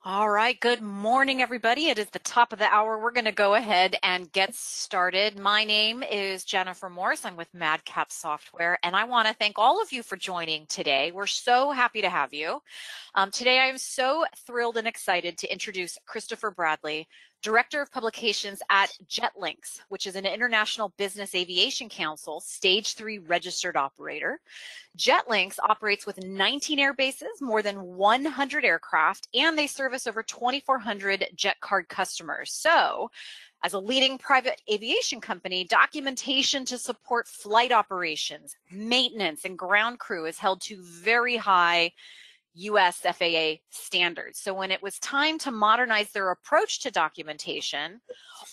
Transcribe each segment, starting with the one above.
All right, good morning, everybody. It is the top of the hour. We're going to go ahead and get started. My name is Jennifer Morse. I'm with MadCap Software, and I want to thank all of you for joining today. We're so happy to have you. Today, I am so thrilled and excited to introduce Christopher Bradley, Director of Publications at Jetlinks, which is an International Business Aviation Council Stage 3 registered operator. Jetlinks operates with 19 air bases, more than 100 aircraft, and they service over 2,400 jet card customers. So, as a leading private aviation company, documentation to support flight operations, maintenance, and ground crew is held to very high US FAA standards. So when it was time to modernize their approach to documentation,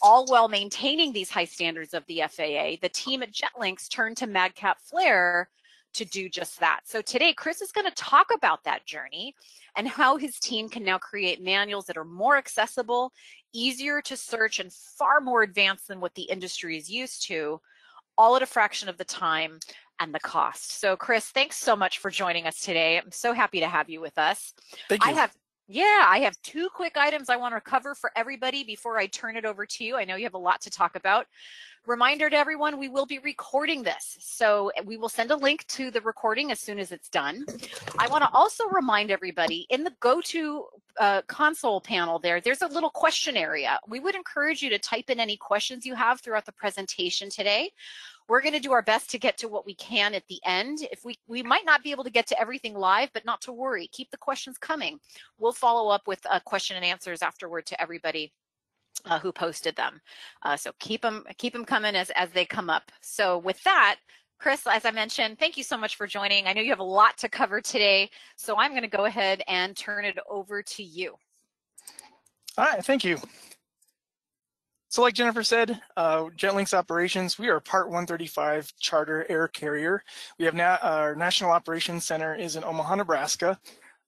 all while maintaining these high standards of the FAA, the team at Jetlinks turned to Madcap Flare to do just that. So today, Chris is going to talk about that journey and how his team can now create manuals that are more accessible, easier to search, and far more advanced than what the industry is used to, all at a fraction of the time and the cost. So Chris, thanks so much for joining us today. I'm so happy to have you with us. Thank you. I have two quick items I want to cover for everybody before I turn it over to you. I know you have a lot to talk about. Reminder to everyone, we will be recording this, so we will send a link to the recording as soon as it's done. I want to also remind everybody, in the go-to console panel there's a little question area. We would encourage you to type in any questions you have throughout the presentation today. We're going to do our best to get to what we can at the end. If we might not be able to get to everything live, but not to worry. Keep the questions coming. We'll follow up with question and answers afterward to everybody who posted them. So keep them coming as they come up. So with that, Chris, as I mentioned, thank you so much for joining. I know you have a lot to cover today, so I'm going to go ahead and turn it over to you. All right, thank you. So like Jennifer said, Jetlinks Operations, we are a Part 135 charter air carrier. We have now our National Operations Center is in Omaha, Nebraska.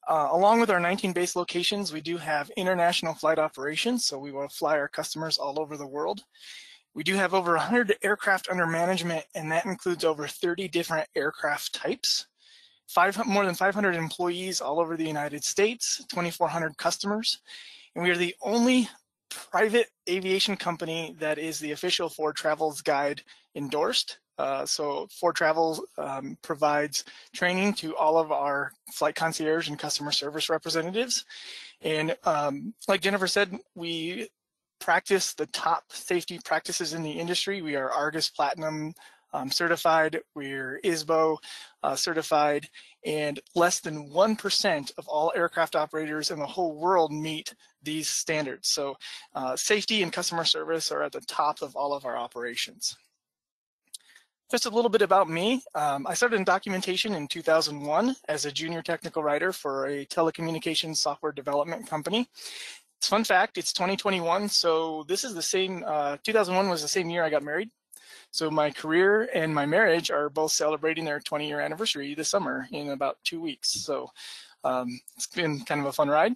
Along with our 19 base locations, we do have international flight operations, so we will fly our customers all over the world. We do have over 100 aircraft under management, and that includes over 30 different aircraft types. More than 500 employees all over the United States, 2,400 customers, and we are the only private aviation company that is the official Forbes Travel Guide endorsed. So Forbes Travel provides training to all of our flight concierge and customer service representatives. And like Jennifer said, we practice the top safety practices in the industry. We are Argus Platinum certified, we're ISBO certified, and less than 1% of all aircraft operators in the whole world meet these standards. So safety and customer service are at the top of all of our operations. Just a little bit about me. I started in documentation in 2001 as a junior technical writer for a telecommunications software development company. It's fun fact, it's 2021, so this is the same, 2001 was the same year I got married. So my career and my marriage are both celebrating their 20-year anniversary this summer in about 2 weeks. So it's been kind of a fun ride.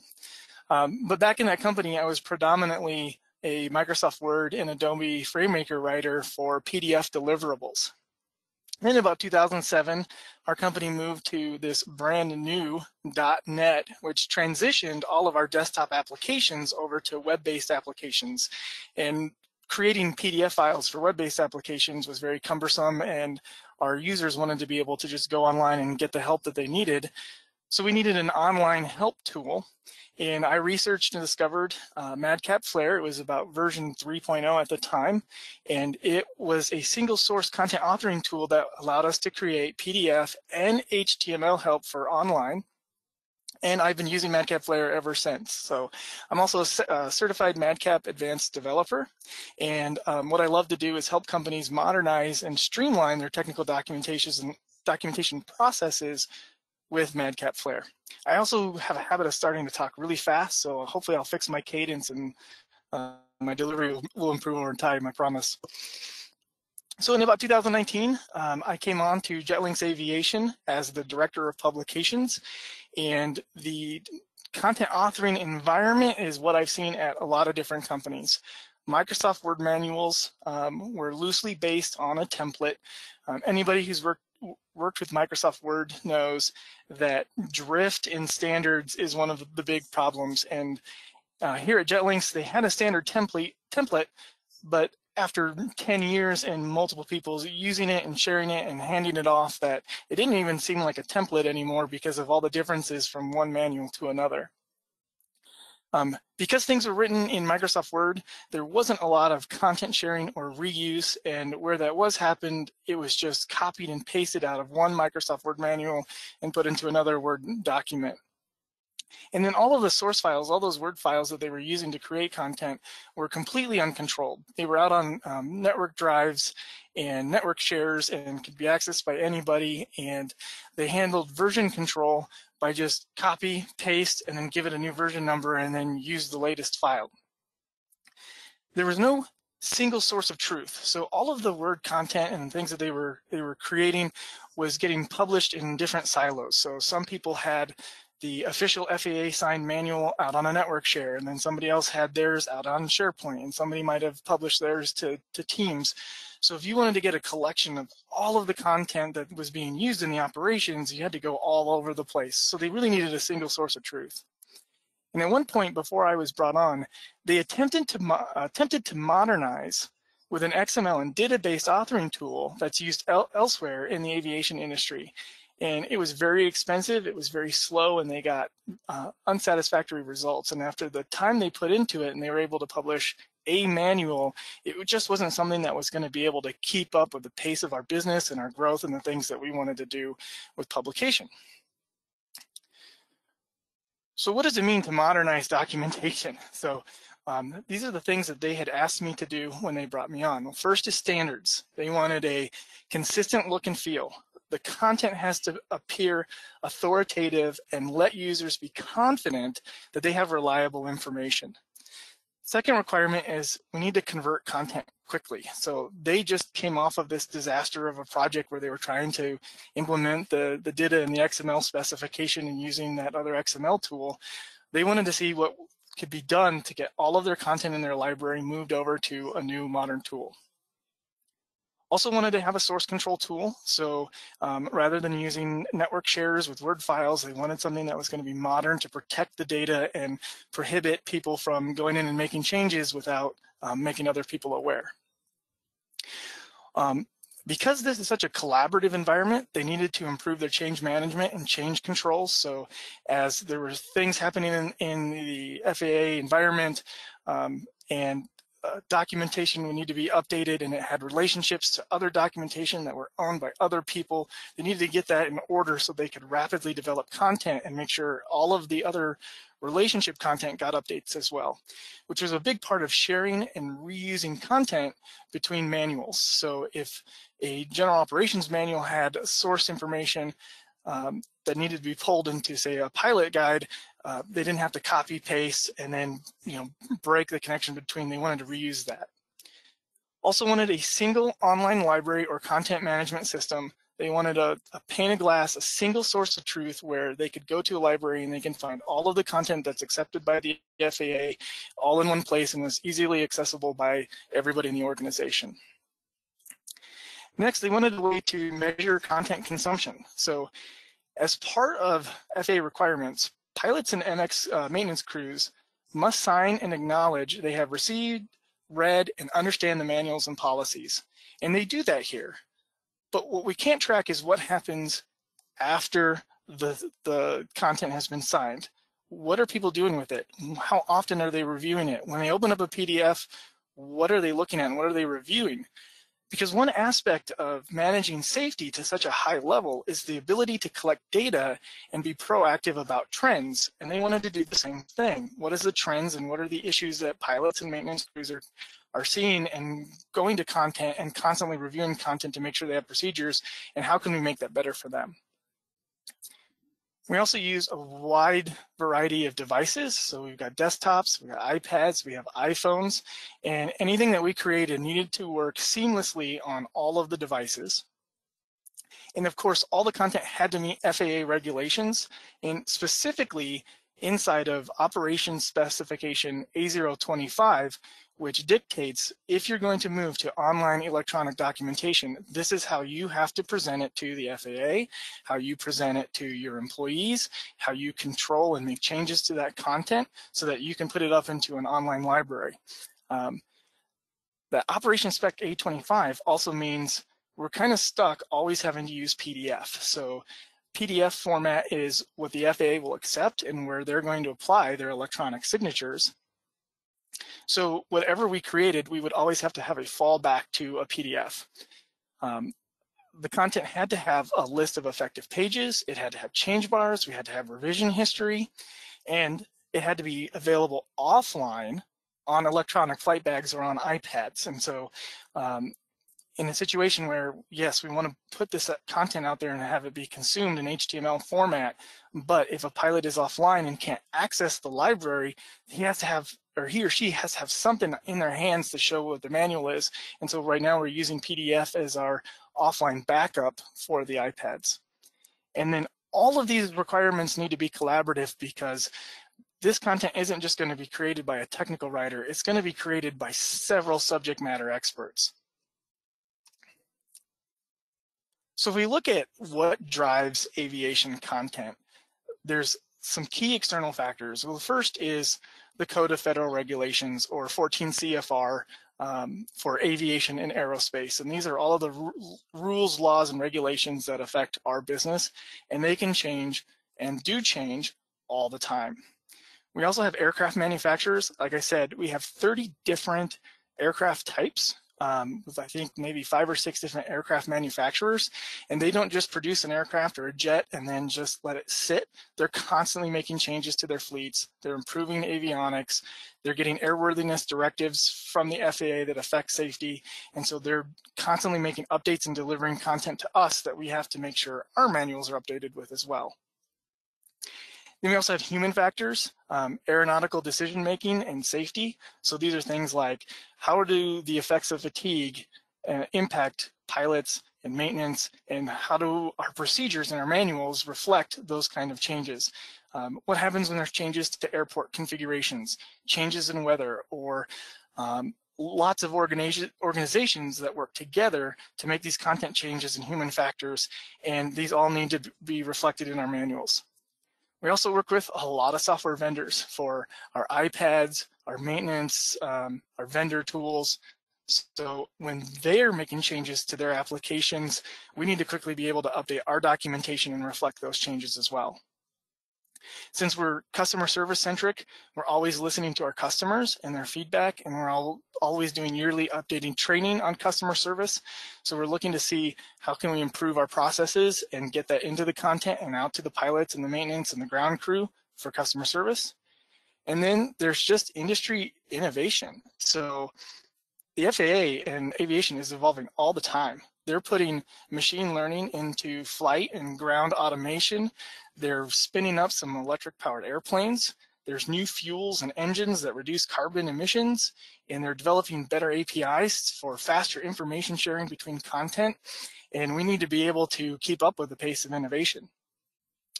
But back in that company, I was predominantly a Microsoft Word and Adobe FrameMaker writer for PDF deliverables. In about 2007, our company moved to this brand new .NET, which transitioned all of our desktop applications over to web-based applications. And creating PDF files for web-based applications was very cumbersome, and our users wanted to be able to just go online and get the help that they needed. So we needed an online help tool, and I researched and discovered Madcap Flare. It was about version 3.0 at the time, and it was a single source content authoring tool that allowed us to create PDF and HTML help for online. And I've been using Madcap Flare ever since. So I'm also a certified Madcap advanced developer. And what I love to do is help companies modernize and streamline their technical documentation processes with Madcap Flare. I also have a habit of starting to talk really fast, so hopefully I'll fix my cadence and my delivery will improve over time, I promise. So in about 2019, I came on to Jetlinks Aviation as the Director of Publications, and the content authoring environment is what I've seen at a lot of different companies. Microsoft Word manuals were loosely based on a template. Anybody who's worked worked with Microsoft Word knows that drift in standards is one of the big problems. And here at Jetlinks, they had a standard template, but after 10 years and multiple people using it and sharing it and handing it off, that it didn't even seem like a template anymore because of all the differences from one manual to another. Because things were written in Microsoft Word, there wasn't a lot of content sharing or reuse, and where that was happened, it was just copied and pasted out of one Microsoft Word manual and put into another Word document. And then all of the source files, all those Word files that they were using to create content were completely uncontrolled. They were out on network drives and network shares and could be accessed by anybody, and they handled version control by just copy, paste, and then give it a new version number and then use the latest file. There was no single source of truth. So all of the Word content and things that they were creating was getting published in different silos. So some people had the official FAA signed manual out on a network share, and then somebody else had theirs out on SharePoint, and somebody might have published theirs to Teams. So if you wanted to get a collection of all of the content that was being used in the operations, you had to go all over the place. So they really needed a single source of truth. And at one point before I was brought on, they attempted to modernize with an XML and data-based authoring tool that's used elsewhere in the aviation industry. And it was very expensive, it was very slow, and they got unsatisfactory results. And after the time they put into it and they were able to publish a manual, it just wasn't something that was going to be able to keep up with the pace of our business and our growth and the things that we wanted to do with publication. So what does it mean to modernize documentation? So these are the things that they had asked me to do when they brought me on. Well, first is standards. They wanted a consistent look and feel. The content has to appear authoritative and let users be confident that they have reliable information. Second requirement is we need to convert content quickly. So they just came off of this disaster of a project where they were trying to implement the data and the XML specification and using that other XML tool. They wanted to see what could be done to get all of their content in their library moved over to a new modern tool. Also wanted to have a source control tool. So rather than using network shares with Word files, they wanted something that was going to be modern to protect the data and prohibit people from going in and making changes without making other people aware. Because this is such a collaborative environment, they needed to improve their change management and change controls. So as there were things happening in the FAA environment and documentation would need to be updated, and it had relationships to other documentation that were owned by other people. They needed to get that in order so they could rapidly develop content and make sure all of the other relationship content got updates as well, which was a big part of sharing and reusing content between manuals. So if a general operations manual had source information that needed to be pulled into, say, a pilot guide, they didn't have to copy paste and then break the connection between. They wanted to reuse that. Also wanted a single online library or content management system. They wanted a pane of glass, a single source of truth where they could go to a library and they can find all of the content that's accepted by the FAA all in one place and was easily accessible by everybody in the organization. Next, they wanted a way to measure content consumption. So as part of FAA requirements, pilots and MX maintenance crews must sign and acknowledge they have received, read, and understand the manuals and policies. And they do that here. But what we can't track is what happens after the content has been signed. What are people doing with it? How often are they reviewing it? When they open up a PDF, what are they looking at and what are they reviewing? Because one aspect of managing safety to such a high level is the ability to collect data and be proactive about trends. And they wanted to do the same thing. What is the trends and what are the issues that pilots and maintenance crews are seeing, and going to content and constantly reviewing content to make sure they have procedures, and how can we make that better for them? We also use a wide variety of devices. So we've got desktops, we've got iPads, we have iPhones, and anything that we created needed to work seamlessly on all of the devices. And of course, all the content had to meet FAA regulations, and specifically, inside of Operations Specification A025, which dictates if you're going to move to online electronic documentation, this is how you have to present it to the FAA, how you present it to your employees, how you control and make changes to that content so that you can put it up into an online library. The Operation Spec A25 also means we're kind of stuck always having to use PDF. So PDF format is what the FAA will accept and where they're going to apply their electronic signatures. So whatever we created, we would always have to have a fallback to a PDF. The content had to have a list of effective pages, it had to have change bars, we had to have revision history, and it had to be available offline on electronic flight bags or on iPads. And so in a situation where, yes, we want to put this content out there and have it be consumed in HTML format, but if a pilot is offline and can't access the library, he has to have, or he or she has to have something in their hands to show what the manual is. And so right now we're using PDF as our offline backup for the iPads. And then all of these requirements need to be collaborative because this content isn't just going to be created by a technical writer, it's going to be created by several subject matter experts. So if we look at what drives aviation content, there's some key external factors. Well, the first is the Code of Federal Regulations, or 14 CFR, for aviation and aerospace. And these are all of the rules, laws, and regulations that affect our business, and they can change and do change all the time. We also have aircraft manufacturers. Like I said, we have 30 different aircraft types, with I think maybe 5 or 6 different aircraft manufacturers, and they don't just produce an aircraft or a jet and then just let it sit. They're constantly making changes to their fleets. They're improving avionics. They're getting airworthiness directives from the FAA that affect safety, and so they're constantly making updates and delivering content to us that we have to make sure our manuals are updated with as well. Then we also have human factors, aeronautical decision-making and safety. So these are things like, how do the effects of fatigue impact pilots and maintenance, and how do our procedures and our manuals reflect those kind of changes? What happens when there's changes to airport configurations, changes in weather, or lots of organizations that work together to make these content changes in human factors, and these all need to be reflected in our manuals. We also work with a lot of software vendors for our iPads, our maintenance, our vendor tools. So when they're making changes to their applications, we need to quickly be able to update our documentation and reflect those changes as well. Since we're customer service centric, we're always listening to our customers and their feedback, and we're always doing yearly updating training on customer service. So we're looking to see how can we improve our processes and get that into the content and out to the pilots and the maintenance and the ground crew for customer service. And then there's just industry innovation. So the FAA and aviation is evolving all the time. They're putting machine learning into flight and ground automation. They're spinning up some electric-powered airplanes. There's new fuels and engines that reduce carbon emissions, and they're developing better APIs for faster information sharing between content. And we need to be able to keep up with the pace of innovation.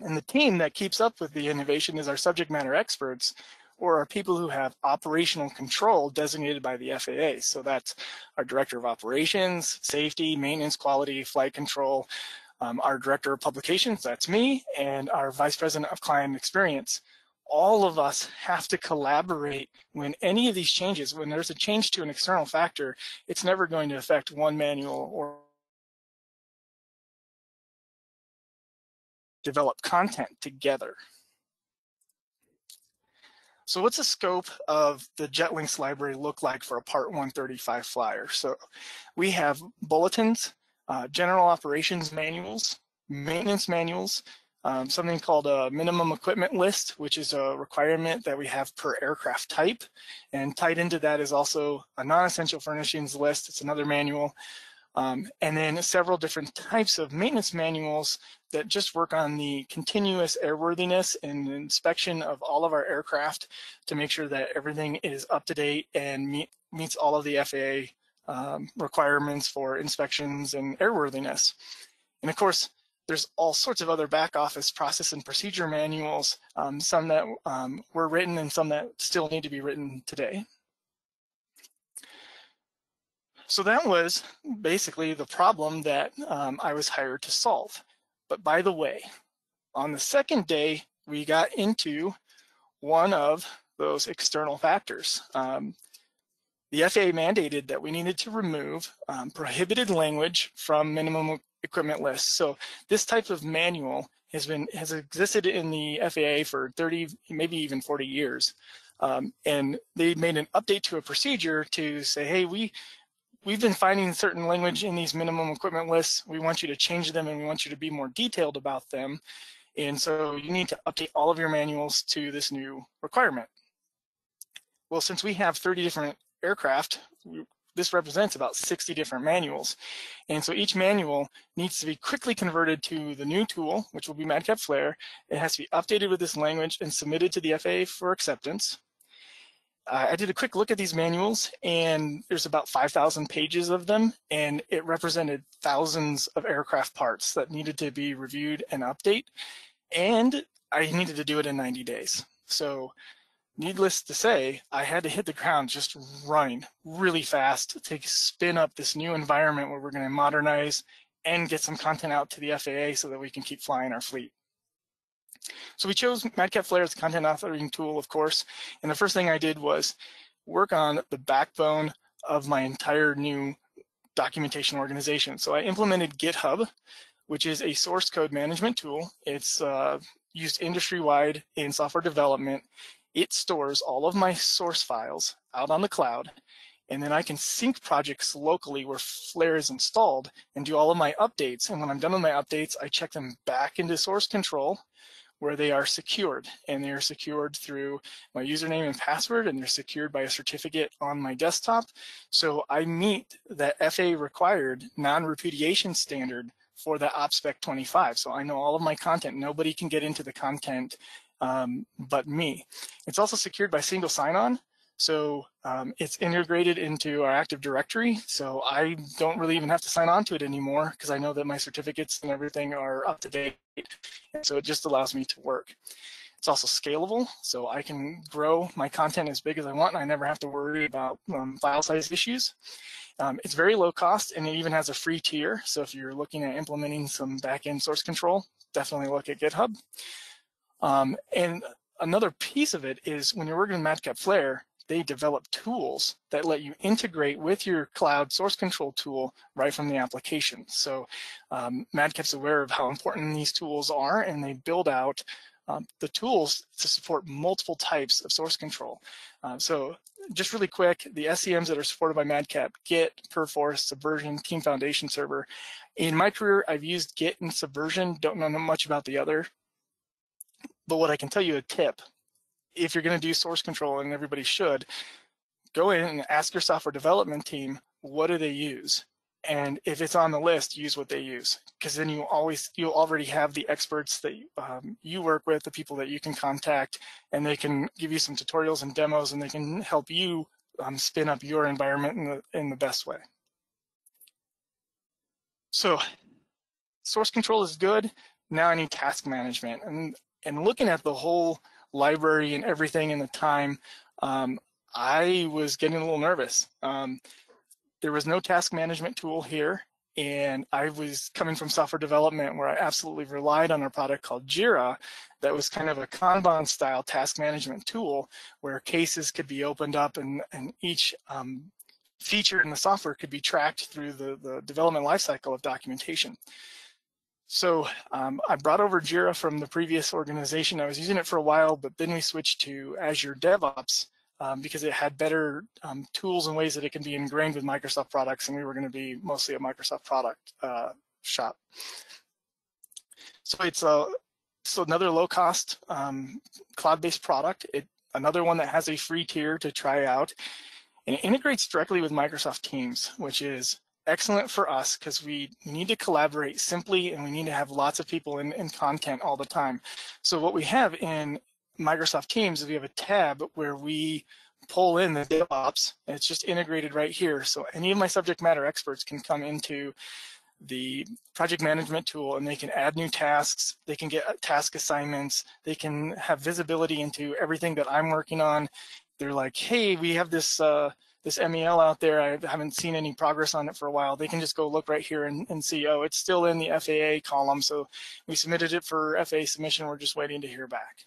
And the team that keeps up with the innovation is our subject matter experts, or our people who have operational control designated by the FAA. So that's our Director of Operations, Safety, Maintenance, Quality, Flight Control, our Director of Publications, that's me, and our Vice President of Client Experience. All of us have to collaborate when any of these changes, when there's a change to an external factor, it's never going to affect one manual or develop content together. So what's the scope of the Jetlinks library look like for a Part 135 flyer? So we have bulletins, general operations manuals, maintenance manuals, something called a minimum equipment list, which is a requirement that we have per aircraft type. And tied into that is also a non-essential furnishings list. It's another manual. And then several different types of maintenance manuals that just work on the continuous airworthiness and inspection of all of our aircraft to make sure that everything is up to date and meets all of the FAA requirements for inspections and airworthiness. And of course, there's all sorts of other back office process and procedure manuals, some that were written and some that still need to be written today. So that was basically the problem that I was hired to solve. But by the way, on the second day, we got into one of those external factors. The FAA mandated that we needed to remove prohibited language from minimum equipment lists. So this type of manual has existed in the FAA for 30, maybe even 40 years. And they made an update to a procedure to say, hey, we've been finding certain language in these minimum equipment lists. We want you to change them and we want you to be more detailed about them. And so you need to update all of your manuals to this new requirement. Well, since we have 30 different aircraft, this represents about 60 different manuals. And so each manual needs to be quickly converted to the new tool, which will be Madcap Flare. It has to be updated with this language and submitted to the FAA for acceptance. I did a quick look at these manuals, and there's about 5,000 pages of them, and it represented thousands of aircraft parts that needed to be reviewed and update, and I needed to do it in 90 days. So needless to say, I had to hit the ground just running really fast to spin up this new environment where we're going to modernize and get some content out to the FAA so that we can keep flying our fleet. So we chose Madcap Flare as a content authoring tool, of course, and the first thing I did was work on the backbone of my entire new documentation organization. So I implemented GitHub, which is a source code management tool. It's used industry-wide in software development. It stores all of my source files out on the cloud, and then I can sync projects locally where Flare is installed and do all of my updates. And when I'm done with my updates, I check them back into source control, where they are secured, and they are secured through my username and password, and they're secured by a certificate on my desktop. So I meet that FAA required non-repudiation standard for the OpSpec 25. So I know all of my content. Nobody can get into the content but me. It's also secured by single sign-on. So it's integrated into our Active Directory. So I don't really even have to sign on to it anymore because I know that my certificates and everything are up to date. And so it just allows me to work. It's also scalable, so I can grow my content as big as I want, and I never have to worry about file size issues. It's very low cost, and it even has a free tier. So if you're looking at implementing some back-end source control, definitely look at GitHub. And another piece of it is when you're working with Madcap Flare, they develop tools that let you integrate with your cloud source control tool right from the application. So Madcap's aware of how important these tools are, and they build out the tools to support multiple types of source control. So just really quick, the SCMs that are supported by Madcap: Git, Perforce, Subversion, Team Foundation Server. In my career, I've used Git and Subversion, don't know much about the other. But what I can tell you, a tip, if you're going to do source control, and everybody should, go in and ask your software development team, what do they use? And if it's on the list, use what they use, because then you'll already have the experts that you work with, the people that you can contact, and they can give you some tutorials and demos, and they can help you spin up your environment in the best way. So source control is good. Now I need task management. And looking at the whole library and everything in the time, I was getting a little nervous. There was no task management tool here, and I was coming from software development where I absolutely relied on a product called Jira that was kind of a Kanban style task management tool where cases could be opened up and each feature in the software could be tracked through the development lifecycle of documentation. So I brought over Jira from the previous organization. I was using it for a while, but then we switched to Azure DevOps because it had better tools and ways that it can be ingrained with Microsoft products, and we were going to be mostly a Microsoft product shop. So it's another low-cost cloud-based product. Another one that has a free tier to try out, and it integrates directly with Microsoft Teams, which is excellent for us because we need to collaborate simply, and we need to have lots of people in content all the time. So what we have in Microsoft Teams is we have a tab where we pull in the DevOps, and it's just integrated right here. So any of my subject matter experts can come into the project management tool, and they can add new tasks, they can get task assignments, they can have visibility into everything that I'm working on. They're like, hey, we have this this MEL out there, I haven't seen any progress on it for a while. They can just go look right here and see, oh, it's still in the FAA column, so we submitted it for FAA submission, we're just waiting to hear back.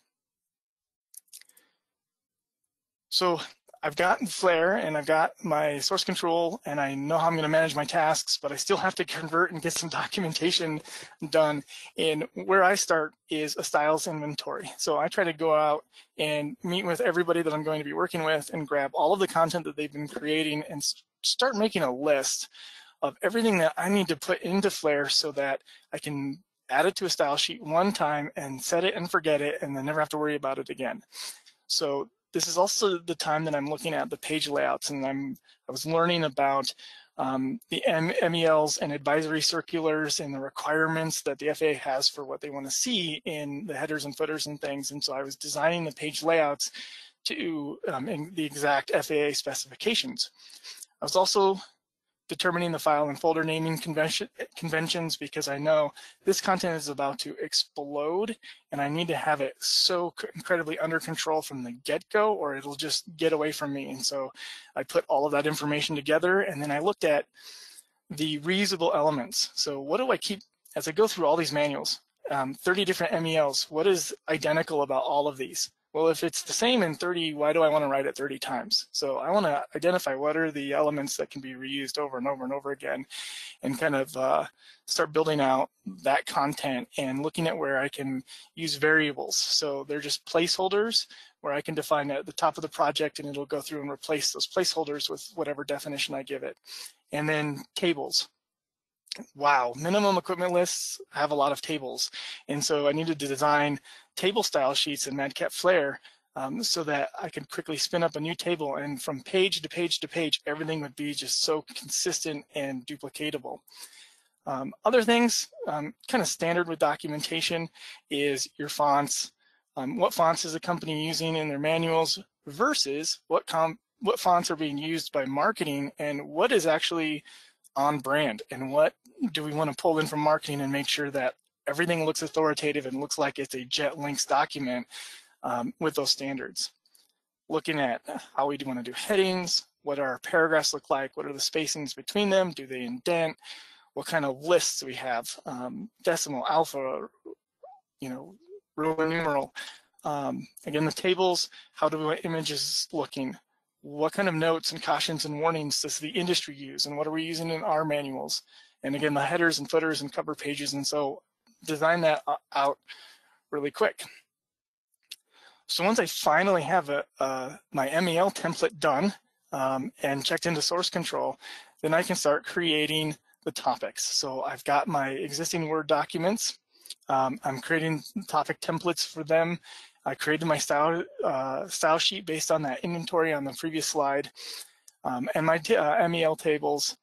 So I've got Flare and I've got my source control and I know how I'm going to manage my tasks, but I still have to convert and get some documentation done. And where I start is a styles inventory. So I try to go out and meet with everybody that I'm going to be working with and grab all of the content that they've been creating and start making a list of everything that I need to put into Flare so that I can add it to a style sheet one time and set it and forget it and then never have to worry about it again. So this is also the time that I'm looking at the page layouts, and I was learning about the MELs and advisory circulars and the requirements that the FAA has for what they want to see in the headers and footers and things. And so I was designing the page layouts to in the exact FAA specifications. I was also determining the file and folder naming conventions because I know this content is about to explode and I need to have it so incredibly under control from the get-go or it'll just get away from me. And so I put all of that information together and then I looked at the reusable elements. So what do I keep as I go through all these manuals? 30 different MELs, what is identical about all of these? Well, if it's the same in 30, why do I want to write it 30 times? So I want to identify what are the elements that can be reused over and over and over again and kind of start building out that content and looking at where I can use variables. So they're just placeholders where I can define at the top of the project and it'll go through and replace those placeholders with whatever definition I give it. And then tables. Wow, minimum equipment lists have a lot of tables. And so I needed to design table style sheets in Madcap Flare so that I could quickly spin up a new table and from page to page to page, everything would be just so consistent and duplicatable. Other things, kind of standard with documentation is your fonts. What fonts is a company using in their manuals versus what fonts are being used by marketing and what is actually on brand and what do we want to pull in from marketing and make sure that everything looks authoritative and looks like it's a Jetlinks document with those standards. Looking at how we want to do headings, what our paragraphs look like, what are the spacings between them, do they indent, what kind of lists we have, decimal, alpha, Roman numeral. Again, the tables, how do we want images looking? What kind of notes and cautions and warnings does the industry use and what are we using in our manuals? And again, the headers and footers and cover pages, and so design that out really quick. So once I finally have my MEL template done and checked into source control, then I can start creating the topics. So I've got my existing Word documents. I'm creating topic templates for them. I created my style sheet based on that inventory on the previous slide and my MEL tables,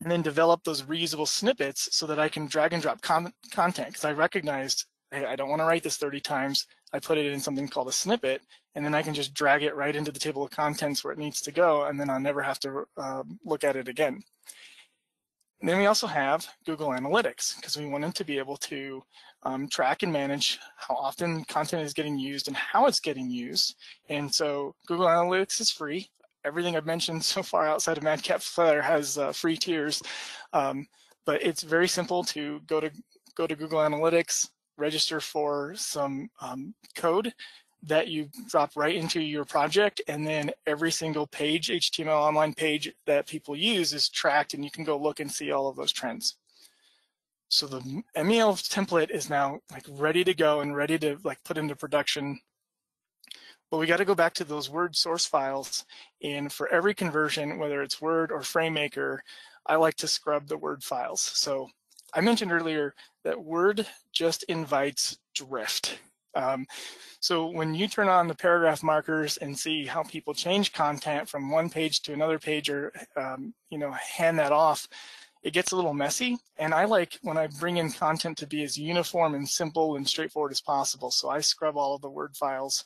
and then develop those reusable snippets so that I can drag and drop content because I recognized, hey, I don't want to write this 30 times. I put it in something called a snippet, and then I can just drag it right into the table of contents where it needs to go, and then I'll never have to look at it again. And then we also have Google Analytics because we wanted to be able to track and manage how often content is getting used and how it's getting used. And so Google Analytics is free. Everything I've mentioned so far outside of Madcap Flare has free tiers, but it's very simple to go to Google Analytics, register for some code that you drop right into your project, and then every single page, HTML online page that people use is tracked, and you can go look and see all of those trends. So the MEL template is now like ready to go and ready to like put into production. But we got to go back to those Word source files, and for every conversion, whether it's Word or FrameMaker, I like to scrub the Word files. So I mentioned earlier that Word just invites drift. So when you turn on the paragraph markers and see how people change content from one page to another page or hand that off, it gets a little messy. And I like when I bring in content to be as uniform and simple and straightforward as possible. So I scrub all of the Word files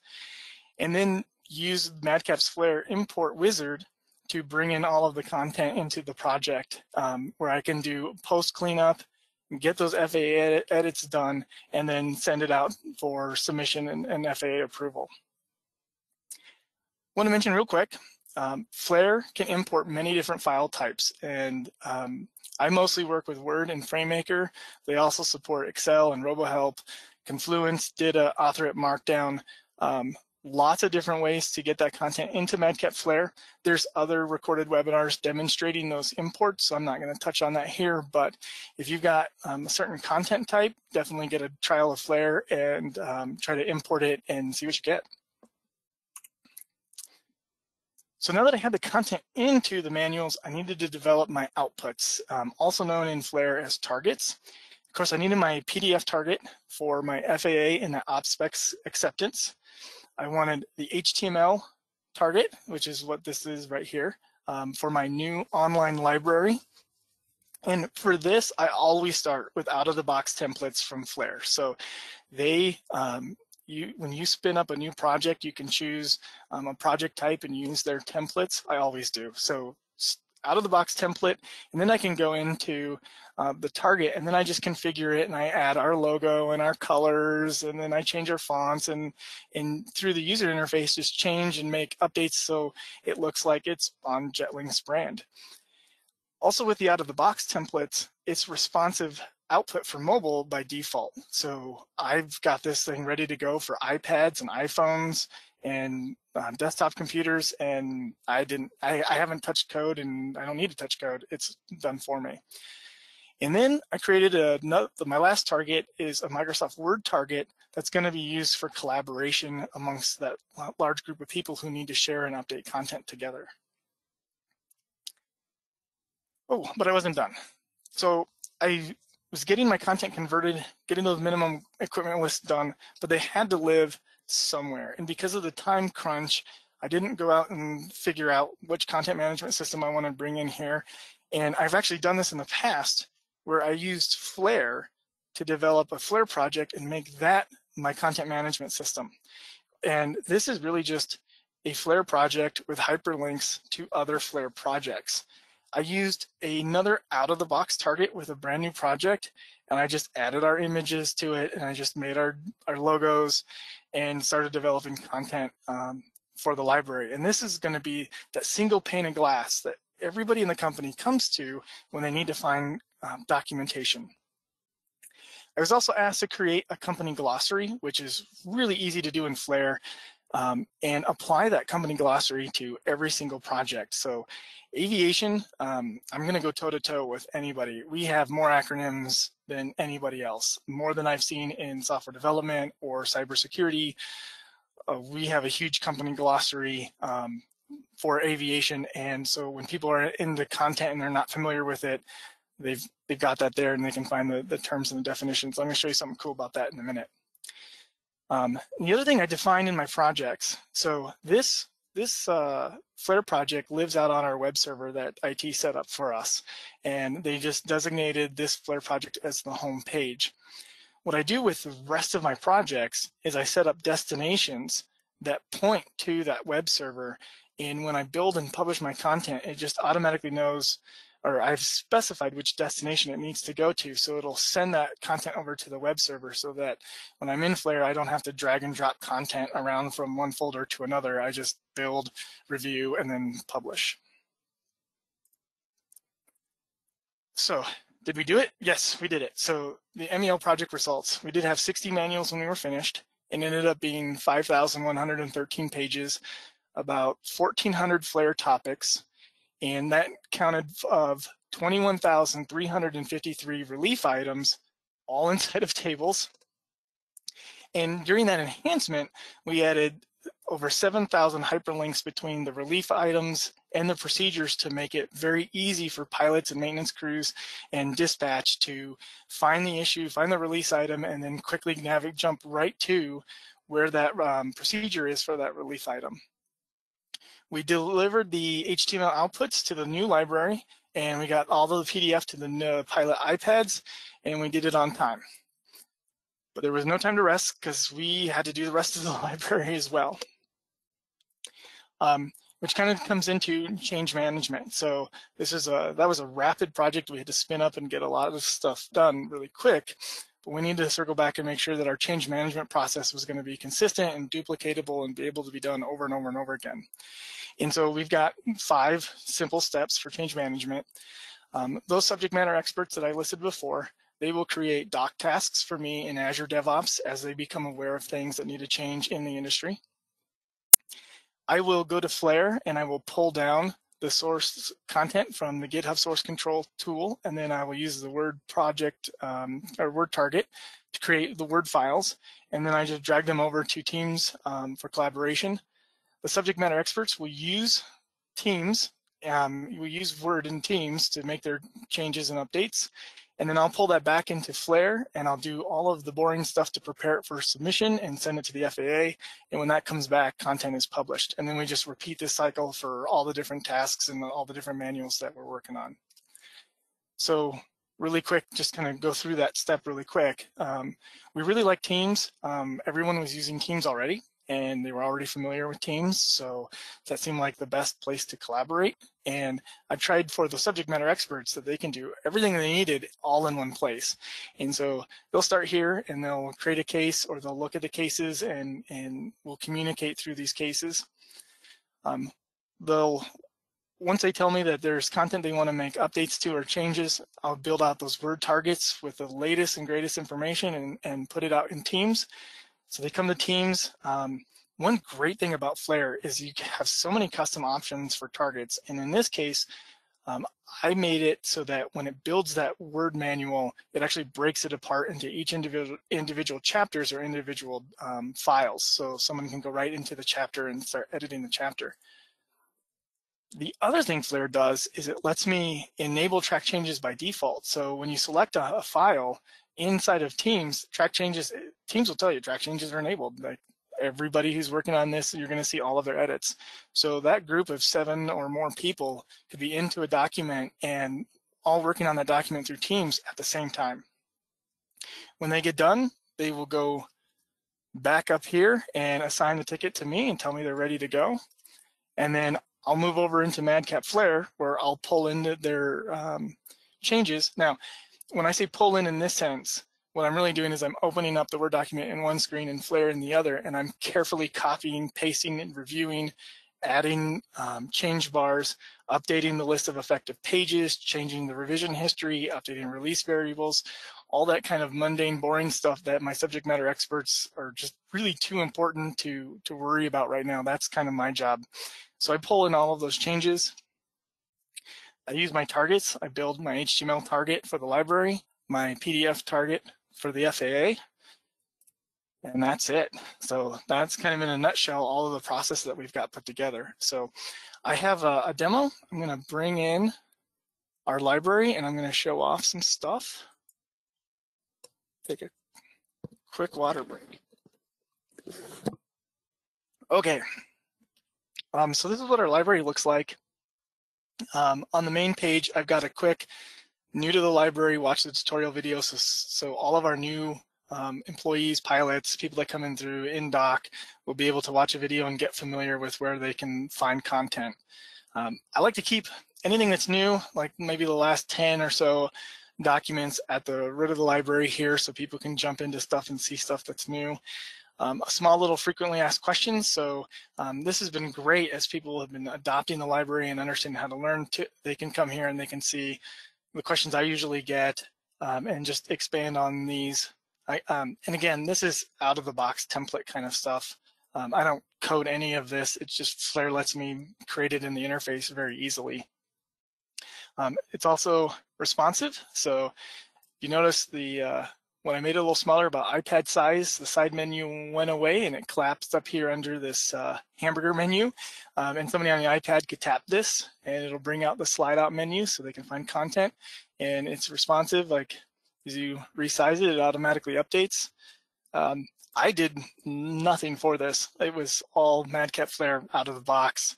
and then use Madcap's Flare import wizard to bring in all of the content into the project, where I can do post cleanup, get those FAA edits done, and then send it out for submission and FAA approval. I want to mention real quick, Flare can import many different file types, and I mostly work with Word and FrameMaker. They also support Excel and RoboHelp, Confluence, Data, AuthorIt, Markdown. Lots of different ways to get that content into Madcap Flare. There's other recorded webinars demonstrating those imports, so I'm not going to touch on that here, but if you've got a certain content type, definitely get a trial of Flare and try to import it and see what you get. So now that I had the content into the manuals, I needed to develop my outputs, also known in Flare as targets. Of course, I needed my PDF target for my FAA and the OpSpecs acceptance. I wanted the HTML target, which is what this is right here, for my new online library. And for this, I always start with out-of-the-box templates from Flare. So they, when you spin up a new project, you can choose a project type and use their templates. I always do. So out-of-the-box template, and then I can go into the target, and then I just configure it, and I add our logo and our colors, and then I change our fonts, and through the user interface, just change and make updates so it looks like it's on Jetlinks brand. Also, with the out-of-the-box templates, it's responsive output for mobile by default. So I've got this thing ready to go for iPads and iPhones and desktop computers, and I haven't touched code, and I don't need to touch code. It's done for me. And then I created my last target is a Microsoft Word target that's going to be used for collaboration amongst that large group of people who need to share and update content together. Oh, but I wasn't done. So I was getting my content converted, getting those minimum equipment lists done, but they had to live somewhere. And because of the time crunch, I didn't go out and figure out which content management system I want to bring in here. And I've actually done this in the past where I used Flare to develop a Flare project and make that my content management system. And this is really just a Flare project with hyperlinks to other Flare projects. I used another out-of-the-box target with a brand new project, and I just added our images to it, and I just made our logos and started developing content for the library. And this is going to be that single pane of glass that everybody in the company comes to when they need to find documentation. I was also asked to create a company glossary, which is really easy to do in Flare, and apply that company glossary to every single project. So aviation, I'm going to go toe-to-toe with anybody. We have more acronyms than anybody else, more than I've seen in software development or cybersecurity. We have a huge company glossary for aviation, and so when people are into content and they're not familiar with it, they've got that there, and they can find the terms and the definitions. I'm going to show you something cool about that in a minute. The other thing I define in my projects, so this Flare project lives out on our web server that IT set up for us, and they just designated this Flare project as the home page. What I do with the rest of my projects is I set up destinations that point to that web server, and when I build and publish my content, it just automatically knows, or I've specified which destination it needs to go to, so it'll send that content over to the web server so that when I'm in Flare, I don't have to drag and drop content around from one folder to another. I just build, review, and then publish. So did we do it? Yes, we did it. So the MEL project results, we did have 60 manuals when we were finished. It ended up being 5,113 pages, about 1,400 Flare topics, and that counted of 21,353 relief items, all inside of tables. And during that enhancement, we added over 7,000 hyperlinks between the relief items and the procedures to make it very easy for pilots and maintenance crews and dispatch to find the issue, find the release item, and then quickly jump right to where that procedure is for that relief item. We delivered the HTML outputs to the new library, and we got all the PDF to the pilot iPads, and we did it on time. But there was no time to rest because we had to do the rest of the library as well. which kind of comes into change management. So that was a rapid project. We had to spin up and get a lot of stuff done really quick, but we need to circle back and make sure that our change management process was going to be consistent and duplicatable and be able to be done over and over and over again. And so we've got 5 simple steps for change management. Those subject matter experts that I listed before, they will create doc tasks for me in Azure DevOps as they become aware of things that need to change in the industry. I will go to Flare and I will pull down the source content from the GitHub source control tool, and then I will use the Word project or Word target to create the Word files, and then I just drag them over to Teams for collaboration. The subject matter experts will use Teams, will use Word in Teams to make their changes and updates, and then I'll pull that back into Flare and I'll do all of the boring stuff to prepare it for submission and send it to the FAA. And when that comes back, content is published. And then we just repeat this cycle for all the different tasks and all the different manuals that we're working on. So really quick, just kind of go through that step really quick. We really like Teams. Everyone was using Teams already, and they were already familiar with Teams, so that seemed like the best place to collaborate. And I tried for the subject matter experts that they can do everything they needed all in one place. And so they'll start here and they'll create a case, or they'll look at the cases and we'll communicate through these cases. Once they tell me that there's content they want to make updates to or changes, I'll build out those Word targets with the latest and greatest information and put it out in Teams. So they come to Teams. One great thing about Flare is you have so many custom options for targets. And in this case, I made it so that when it builds that Word manual, it actually breaks it apart into each individual chapters or individual files. So someone can go right into the chapter and start editing the chapter. The other thing Flare does is it lets me enable track changes by default. So when you select a file inside of Teams, Teams will tell you track changes are enabled. Like everybody who's working on this, you're going to see all of their edits. So that group of 7 or more people could be into a document and all working on that document through Teams at the same time. When they get done, they will go back up here and assign the ticket to me and tell me they're ready to go. And then I'll move over into Madcap Flare, where I'll pull in their changes. Now, when I say pull in this sense, what I'm really doing is I'm opening up the Word document in one screen and Flare in the other, and I'm carefully copying, pasting, and reviewing, adding change bars, updating the list of effective pages, changing the revision history, updating release variables, all that kind of mundane, boring stuff that my subject matter experts are just really too important to worry about right now. That's kind of my job. So I pull in all of those changes. I use my targets. I build my HTML target for the library, my PDF target for the FAA, and that's it. So that's kind of in a nutshell all of the process that we've got put together. So I have a demo. I'm going to bring in our library and I'm going to show off some stuff. Take a quick water break. Okay. So this is what our library looks like. On the main page, I've got a quick new to the library, watch the tutorial video. So all of our new employees, pilots, people that come in through InDoc will be able to watch a video and get familiar with where they can find content. I like to keep anything that's new, like maybe the last 10 or so documents at the root of the library here so people can jump into stuff and see stuff that's new. A small little frequently asked questions. So this has been great as people have been adopting the library and understanding how to learn. They can come here and they can see the questions I usually get and just expand on these. And again, this is out of the box template kind of stuff. I don't code any of this. It's just Flare lets me create it in the interface very easily. It's also responsive. So you notice when I made it a little smaller about iPad size, the side menu went away and it collapsed up here under this hamburger menu. And somebody on the iPad could tap this and it'll bring out the slide out menu so they can find content. And it's responsive, like as you resize it, it automatically updates. I did nothing for this. It was all Madcap Flare out of the box.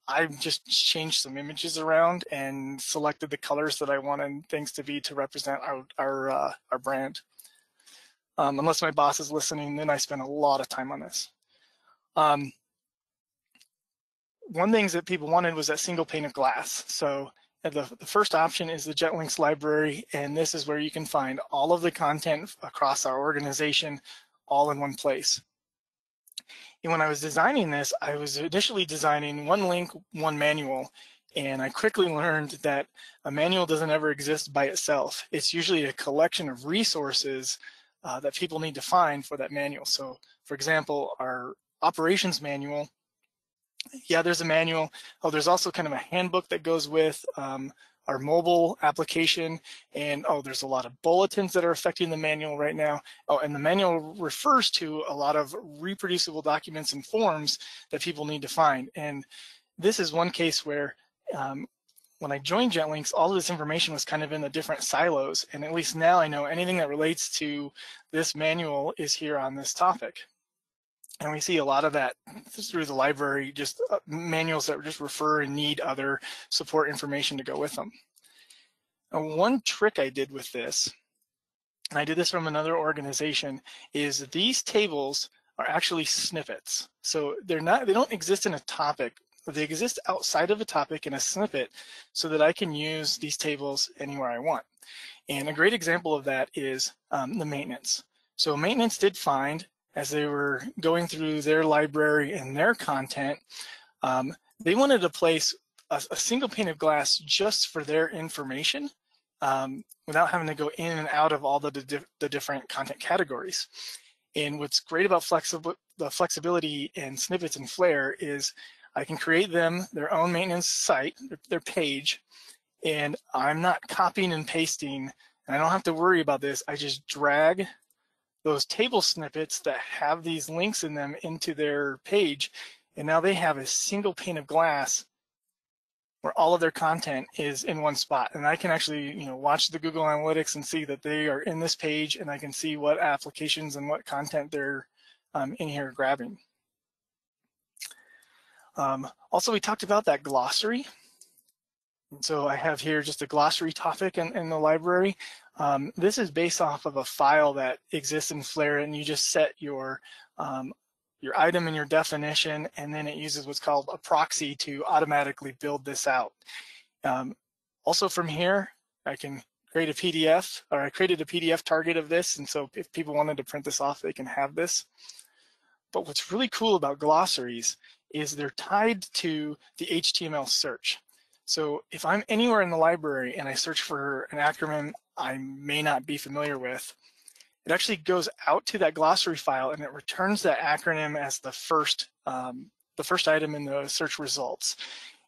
I just changed some images around and selected the colors that I wanted things to be to represent our brand. Unless my boss is listening, then I spend a lot of time on this. one thing that people wanted was that single pane of glass. So the first option is the Jetlinks library, and this is where you can find all of the content across our organization all in one place. And when I was designing this, I was initially designing one link, one manual, and I quickly learned that a manual doesn't ever exist by itself. It's usually a collection of resources that people need to find for that manual. So for example, our operations manual, yeah, there's a manual. Oh, there's also kind of a handbook that goes with our mobile application, and there's a lot of bulletins that are affecting the manual right now. Oh, and the manual refers to a lot of reproducible documents and forms that people need to find. And this is one case where when I joined Jetlinks, all of this information was kind of in the different silos, and at least now I know anything that relates to this manual is here on this topic. And we see a lot of that through the library, just manuals that just refer and need other support information to go with them. And one trick I did with this, and I did this from another organization, is these tables are actually snippets. So they don't exist in a topic, but they exist outside of a topic in a snippet so that I can use these tables anywhere I want. And a great example of that is the maintenance. So maintenance did find, as they were going through their library and their content, they wanted to place a single pane of glass just for their information without having to go in and out of all the different content categories. And what's great about the flexibility in snippets and Flare is I can create them their own maintenance site, their page, and I'm not copying and pasting, and I don't have to worry about this. I just drag those table snippets that have these links in them into their page, and now they have a single pane of glass where all of their content is in one spot. And I can actually, watch the Google Analytics and see that they are in this page, and I can see what applications and what content they're in here grabbing. Also, we talked about that glossary. And so I have here just a glossary topic in the library. This is based off of a file that exists in Flare, and you just set your item and your definition, and then it uses what's called a proxy to automatically build this out. Also from here, I can create a PDF, or I created a PDF target of this, and so if people wanted to print this off, they can have this. But what's really cool about glossaries is they're tied to the HTML search. So if I'm anywhere in the library and I search for an acronym I may not be familiar with, it actually goes out to that glossary file and it returns that acronym as the first item in the search results.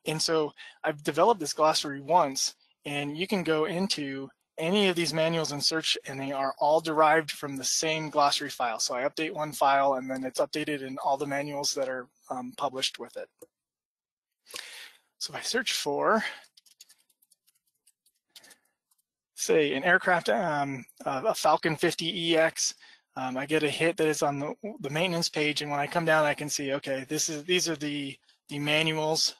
And so I've developed this glossary once, and you can go into any of these manuals and search, and they are all derived from the same glossary file. So I update one file, and then it's updated in all the manuals that are published with it. So if I search for, say, an aircraft, a Falcon 50EX, I get a hit that is on the maintenance page, and when I come down, I can see, okay, these are the manuals.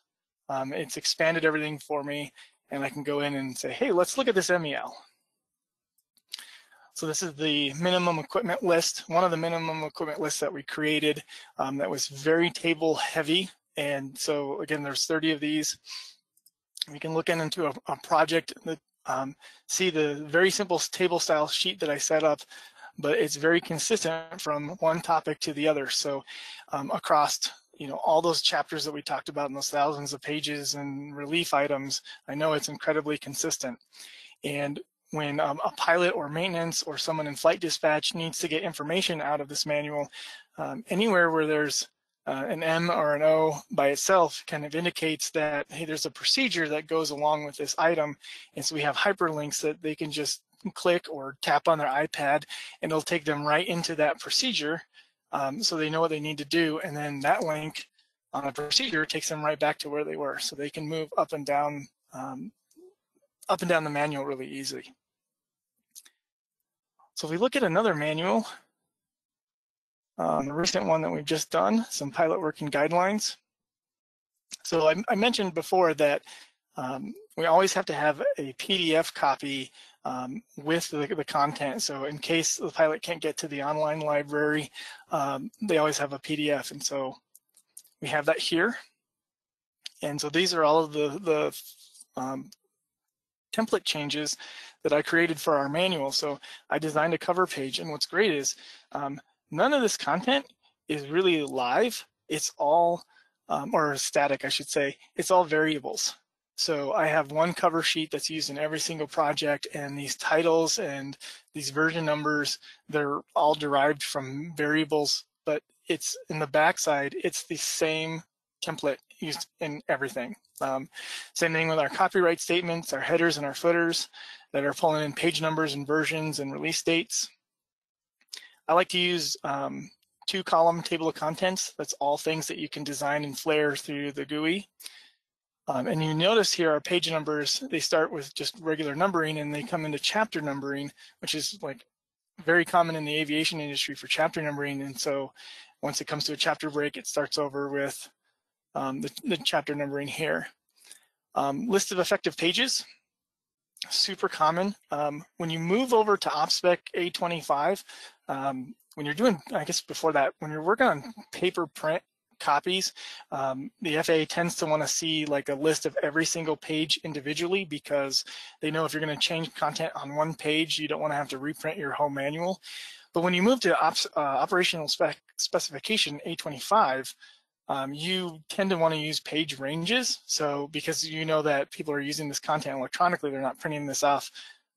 It's expanded everything for me, and I can go in and say, hey, let's look at this MEL. So this is the minimum equipment list, one of the minimum equipment lists that we created that was very table heavy. And so again, there's 30 of these. We can look into a project that see the very simple table style sheet that I set up, but it's very consistent from one topic to the other. So across all those chapters that we talked about in those thousands of pages and relief items, I know it's incredibly consistent. And when a pilot or maintenance or someone in flight dispatch needs to get information out of this manual, anywhere where there's an M or an O by itself kind of indicates that, hey, there's a procedure that goes along with this item. And so we have hyperlinks that they can just click or tap on their iPad, and it'll take them right into that procedure, so they know what they need to do. And then that link on a procedure takes them right back to where they were, so they can move up and down the manual really easily. So if we look at another manual, the recent one that we've just done, some pilot working guidelines. So I mentioned before that we always have to have a PDF copy with the content. So in case the pilot can't get to the online library, they always have a PDF. And so we have that here. And so these are all of the template changes that I created for our manual. So I designed a cover page, and what's great is none of this content is really live. It's all, or static, I should say. It's all variables. So I have one cover sheet that's used in every single project, and these titles and these version numbers, they're all derived from variables, but it's in the backside, it's the same template used in everything. Same thing with our copyright statements, our headers and our footers that are pulling in page numbers and versions and release dates. I like to use 2-column table of contents. That's all things that you can design in Flare through the GUI. And you notice here our page numbers, they start with just regular numbering and they come into chapter numbering, which is like very common in the aviation industry for chapter numbering. And so once it comes to a chapter break, it starts over with the chapter numbering here. List of effective pages, super common. When you move over to OpSpec A25, when you're doing, I guess before that, when you're working on paper print copies, the FAA tends to want to see like a list of every single page individually, because they know if you're going to change content on one page, you don't want to have to reprint your whole manual. But when you move to operational specification A25, you tend to want to use page ranges. So because you know that people are using this content electronically, they're not printing this off,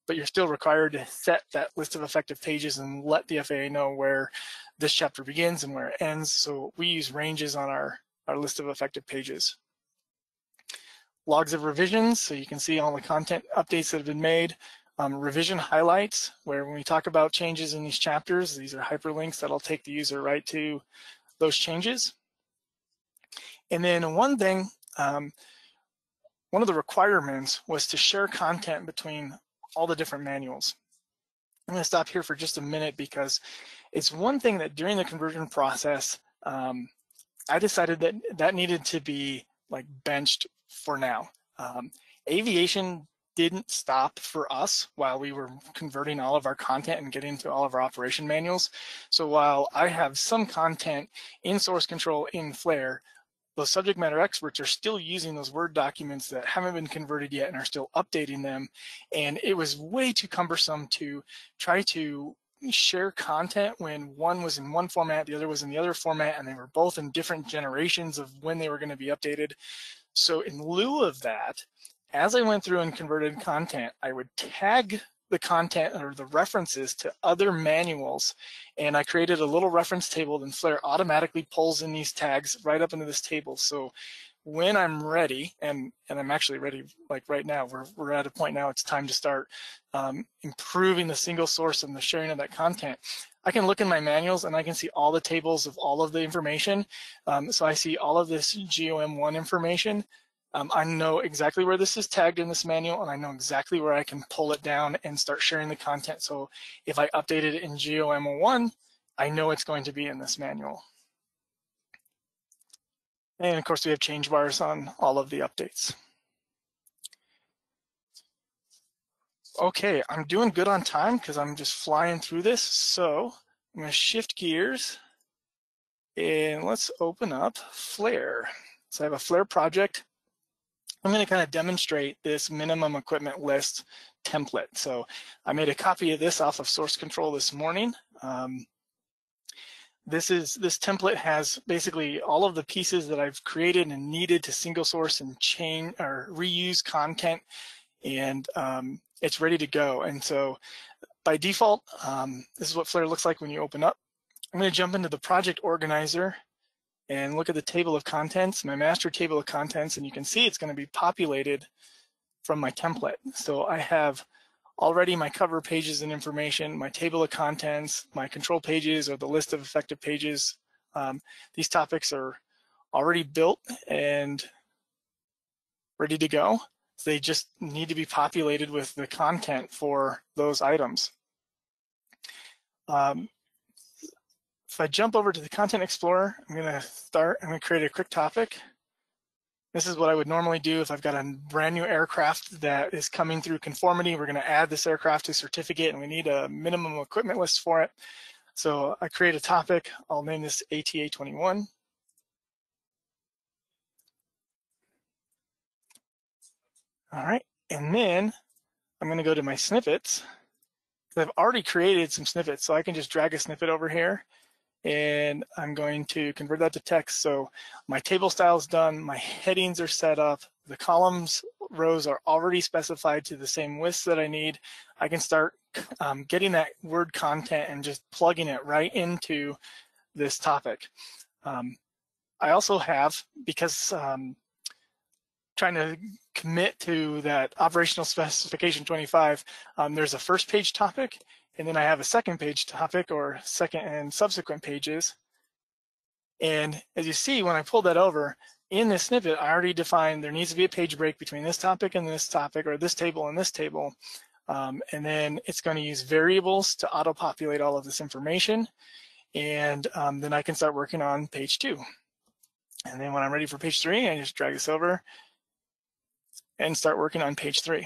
but you're still required to set that list of effective pages and let the FAA know where this chapter begins and where it ends. So we use ranges on our list of effective pages. Logs of revisions, so you can see all the content updates that have been made. Revision highlights, where when we talk about changes in these chapters, these are hyperlinks that'll take the user right to those changes. And then one thing, one of the requirements was to share content between all the different manuals. I'm going to stop here for just a minute because it's one thing that during the conversion process, I decided that that needed to be like benched for now. Aviation didn't stop for us while we were converting all of our content and getting to all of our operation manuals. So while I have some content in source control in Flare, those subject matter experts are still using those Word documents that haven't been converted yet and are still updating them. And it was way too cumbersome to try to share content when one was in one format, the other was in the other format, and they were both in different generations of when they were going to be updated. So in lieu of that, as I went through and converted content, I would tag the content or the references to other manuals, and I created a little reference table, and Flare automatically pulls in these tags right up into this table. So when I'm ready, and I'm actually ready like right now, we're at a point now it's time to start improving the single source and the sharing of that content. I can look in my manuals and I can see all the tables of all of the information. So I see all of this GOM1 information. I know exactly where this is tagged in this manual, and I know exactly where I can pull it down and start sharing the content. So if I updated it in GOM01, I know it's going to be in this manual. And of course, we have change bars on all of the updates. Okay, I'm doing good on time because I'm just flying through this. So I'm going to shift gears and let's open up Flare. So I have a Flare project. I'm going to kind of demonstrate this minimum equipment list template. So I made a copy of this off of source control this morning. This template has basically all of the pieces that I've created and needed to single source and chain or reuse content, and it's ready to go. And so by default, this is what Flare looks like when you open up. I'm going to jump into the project organizer and look at the table of contents, my master table of contents, and you can see it's going to be populated from my template. So I have already my cover pages and information, my table of contents, my control pages, or the list of effective pages. These topics are already built and ready to go. So they just need to be populated with the content for those items. If I jump over to the Content Explorer, I'm going to create a quick topic. This is what I would normally do if I've got a brand new aircraft that is coming through conformity. We're going to add this aircraft to certificate, and we need a minimum equipment list for it. So I create a topic. I'll name this ATA 21. All right, and then I'm going to go to my snippets. I've already created some snippets, so I can just drag a snippet over here, and I'm going to convert that to text. So my table style is done, my headings are set up, the columns rows are already specified to the same widths that I need. I can start getting that word content and just plugging it right into this topic. I also have, because trying to commit to that operational specification 25, there's a first page topic, and then I have a second page topic, or second and subsequent pages. And as you see, when I pull that over, in this snippet, I already defined there needs to be a page break between this topic and this topic, or this table and this table. And then it's going to use variables to auto-populate all of this information. And then I can start working on page 2. And then when I'm ready for page 3, I just drag this over and start working on page 3.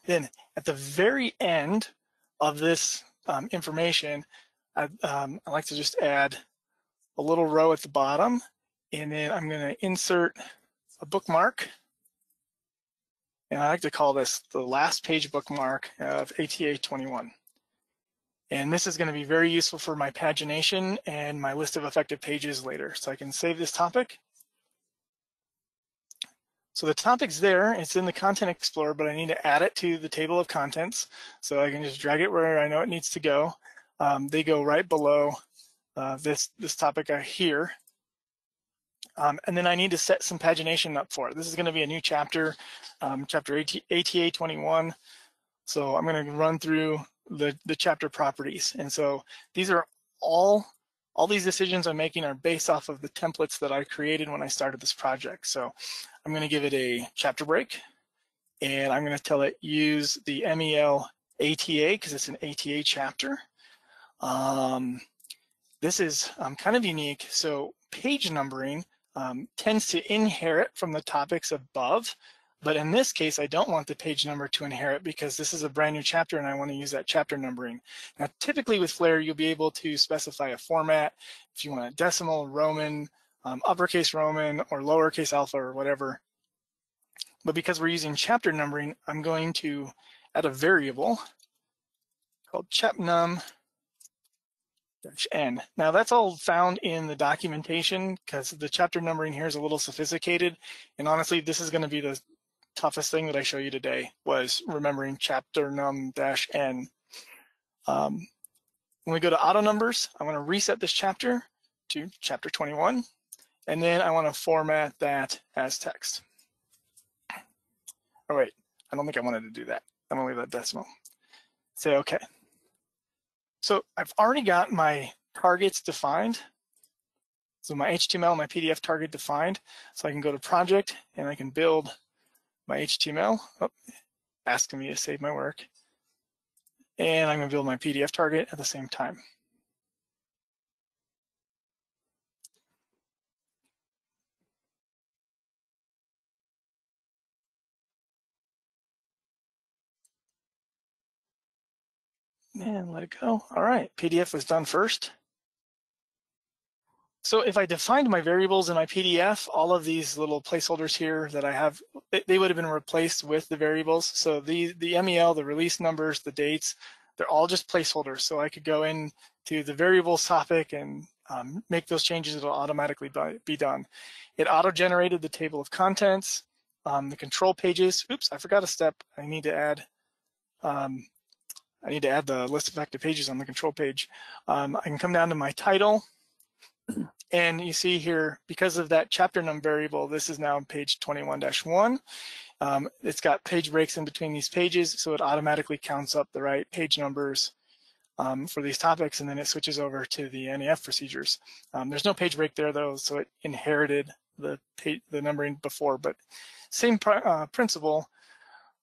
Then at the very end of this information, I like to just add a little row at the bottom, and then I'm going to insert a bookmark. And I like to call this the last page bookmark of ATA 21. And this is going to be very useful for my pagination and my list of effective pages later. So I can save this topic. So the topic's there, it's in the Content Explorer, but I need to add it to the table of contents. So I can just drag it where I know it needs to go. They go right below this topic here. And then I need to set some pagination up for it. This is going to be a new chapter, chapter ATA 21. So I'm going to run through the chapter properties. And so these are all these decisions I'm making are based off of the templates that I created when I started this project. So I'm going to give it a chapter break, and I'm going to tell it use the MEL ATA because it's an ATA chapter. This is kind of unique. So page numbering tends to inherit from the topics above, but in this case, I don't want the page number to inherit because this is a brand new chapter and I want to use that chapter numbering. Now, typically with Flare, you'll be able to specify a format if you want a decimal, Roman, uppercase Roman, or lowercase alpha or whatever. But because we're using chapter numbering, I'm going to add a variable called chapnum-n. Now that's all found in the documentation because the chapter numbering here is a little sophisticated. And honestly, this is going to be the toughest thing that I show you today, was remembering chapter num-n. When we go to auto numbers, I want to reset this chapter to chapter 21, and then I want to format that as text. Oh wait, I don't think I wanted to do that. I'm going to leave that decimal. Say okay. So I've already got my targets defined. So my HTML and my PDF target defined. So I can go to project and I can build my HTML. Oh, asking me to save my work. And I'm going to build my PDF target at the same time. And let it go. All right, PDF was done first. So if I defined my variables in my PDF, all of these little placeholders here that I have, they would have been replaced with the variables. So the MEL, the release numbers, the dates, they're all just placeholders. So I could go into the variables topic and make those changes. It'll automatically be done. It auto-generated the table of contents, the control pages. Oops, I forgot a step. I need to add the list of active pages on the control page. I can come down to my title. And you see here, because of that chapter num variable, this is now page 21-1. It's got page breaks in between these pages, so it automatically counts up the right page numbers for these topics, and then it switches over to the NAF procedures. There's no page break there though, so it inherited the numbering before, but same principle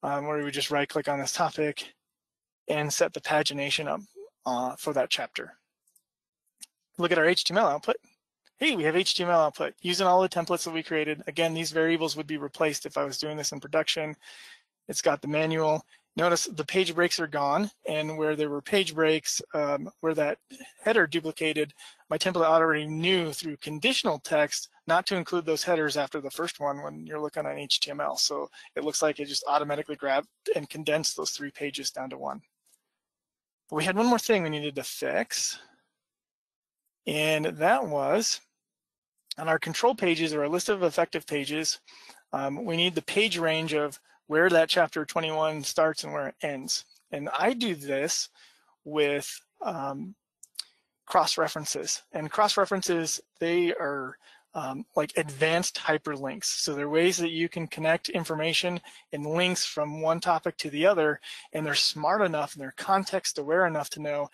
where we would just right click on this topic and set the pagination up for that chapter. Look at our HTML output. Hey, we have HTML output using all the templates that we created. Again, these variables would be replaced if I was doing this in production. It's got the manual. Notice the page breaks are gone, and where there were page breaks, where that header duplicated, my template already knew through conditional text not to include those headers after the first one when you're looking on HTML. So it looks like it just automatically grabbed and condensed those 3 pages down to 1. But we had one more thing we needed to fix, and that was on our control pages, or our list of effective pages, we need the page range of where that chapter 21 starts and where it ends. And I do this with cross-references. And cross-references, they are like advanced hyperlinks. So they're ways that you can connect information and links from one topic to the other, and they're smart enough and they're context aware enough to know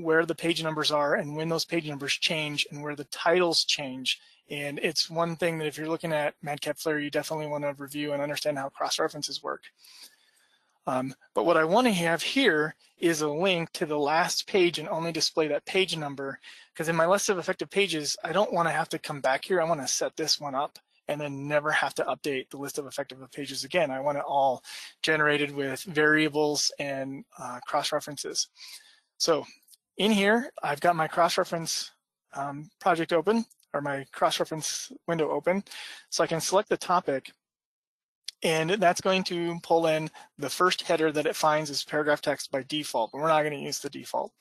where the page numbers are and when those page numbers change and where the titles change. And it's one thing that if you're looking at Madcap Flare, you definitely want to review and understand how cross-references work. But what I want to have here is a link to the last page and only display that page number, because in my list of effective pages, I don't want to have to come back here. I want to set this one up and then never have to update the list of effective pages again. I want it all generated with variables and cross-references. So in here, I've got my cross-reference project open, or my cross-reference window open, so I can select the topic, and that's going to pull in the first header that it finds as paragraph text by default, but we're not going to use the default.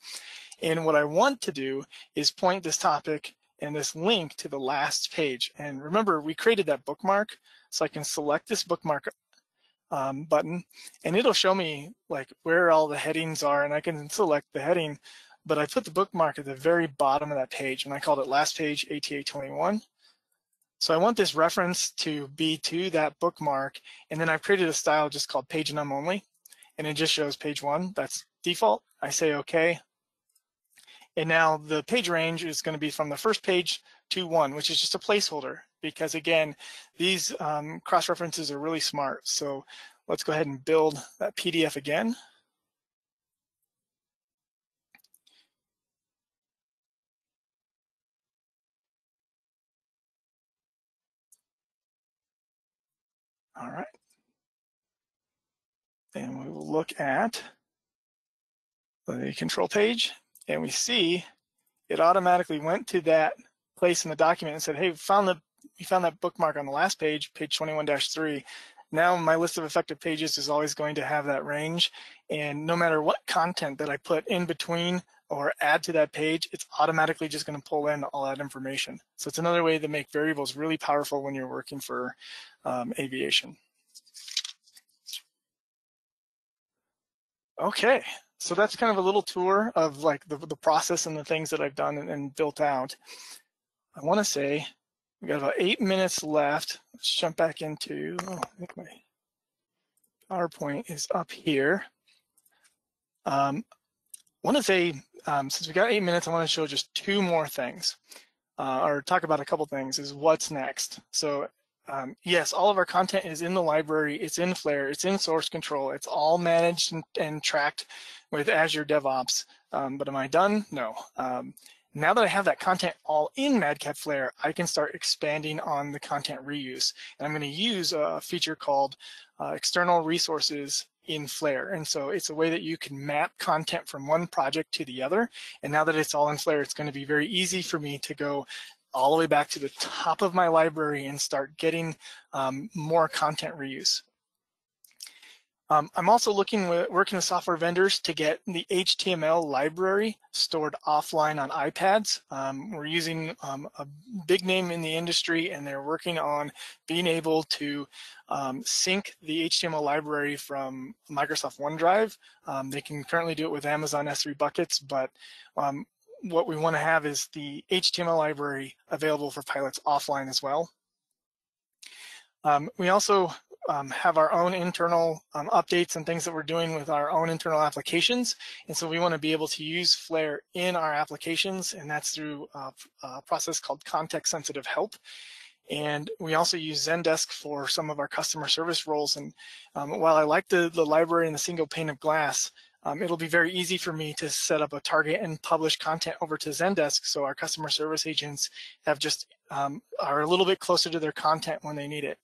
And what I want to do is point this topic and this link to the last page. And remember, we created that bookmark, so I can select this bookmark button, and it'll show me like where all the headings are, and I can select the heading, but I put the bookmark at the very bottom of that page, and I called it last page ATA 21. So I want this reference to be to that bookmark, and then I've created a style just called page num only, and it just shows page 1. That's default. I say OK. And now the page range is going to be from the first page to 1, which is just a placeholder, because again, these cross-references are really smart. So let's go ahead and build that PDF again. All right. And we will look at the control page, and we see it automatically went to that place in the document and said, hey, we found that bookmark on the last page, page 21-3. Now my list of effective pages is always going to have that range, and no matter what content that I put in between or add to that page, it's automatically just going to pull in all that information. So it's another way to make variables really powerful when you're working for aviation. Okay, so that's kind of a little tour of like the process and the things that I've done and built out. I want to say we got about 8 minutes left. Let's jump back into, I think my PowerPoint is up here. I want to say, since we got 8 minutes, I want to show just 2 more things, or talk about a couple things, is what's next. So yes, all of our content is in the library, it's in Flare, it's in source control, it's all managed and tracked with Azure DevOps, but am I done? No. Now that I have that content all in Madcap Flare, I can start expanding on the content reuse. And I'm going to use a feature called external resources in Flare. And so it's a way that you can map content from one project to the other. And now that it's all in Flare, it's going to be very easy for me to go all the way back to the top of my library and start getting more content reuse. I'm also working with software vendors to get the HTML library stored offline on iPads. We're using a big name in the industry, and they're working on being able to sync the HTML library from Microsoft OneDrive. They can currently do it with Amazon S3 buckets, but what we want to have is the HTML library available for pilots offline as well. We also have our own internal updates and things that we're doing with our own internal applications. And so we want to be able to use Flare in our applications, and that's through a process called context-sensitive help. And we also use Zendesk for some of our customer service roles. And while I like the library and the single pane of glass, it'll be very easy for me to set up a target and publish content over to Zendesk, so our customer service agents have just are a little bit closer to their content when they need it.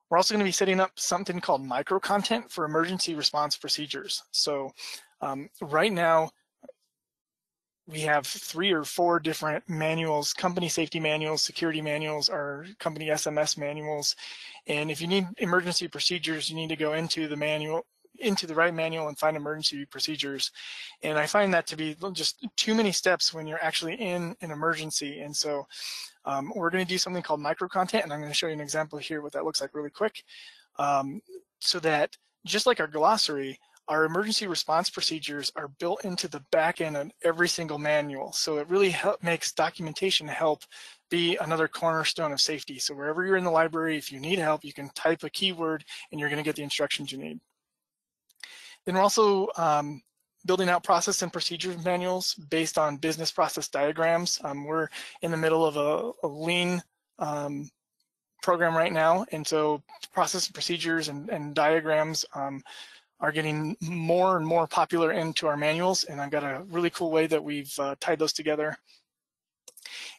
We're also going to be setting up something called micro content for emergency response procedures. So right now, we have 3 or 4 different manuals, company safety manuals, security manuals, or company SMS manuals. And if you need emergency procedures, you need to go into the manual, into the right manual and find emergency procedures. And I find that to be just too many steps when you're actually in an emergency. And so we're going to do something called micro content, and I'm going to show you an example here what that looks like really quick. So that just like our glossary, our emergency response procedures are built into the back end of every single manual. So it really makes documentation help be another cornerstone of safety. So wherever you're in the library, if you need help, you can type a keyword and you're going to get the instructions you need. Then we're also building out process and procedure manuals based on business process diagrams. We're in the middle of a lean program right now, and so process and procedures and diagrams are getting more and more popular into our manuals, and I've got a really cool way that we've tied those together.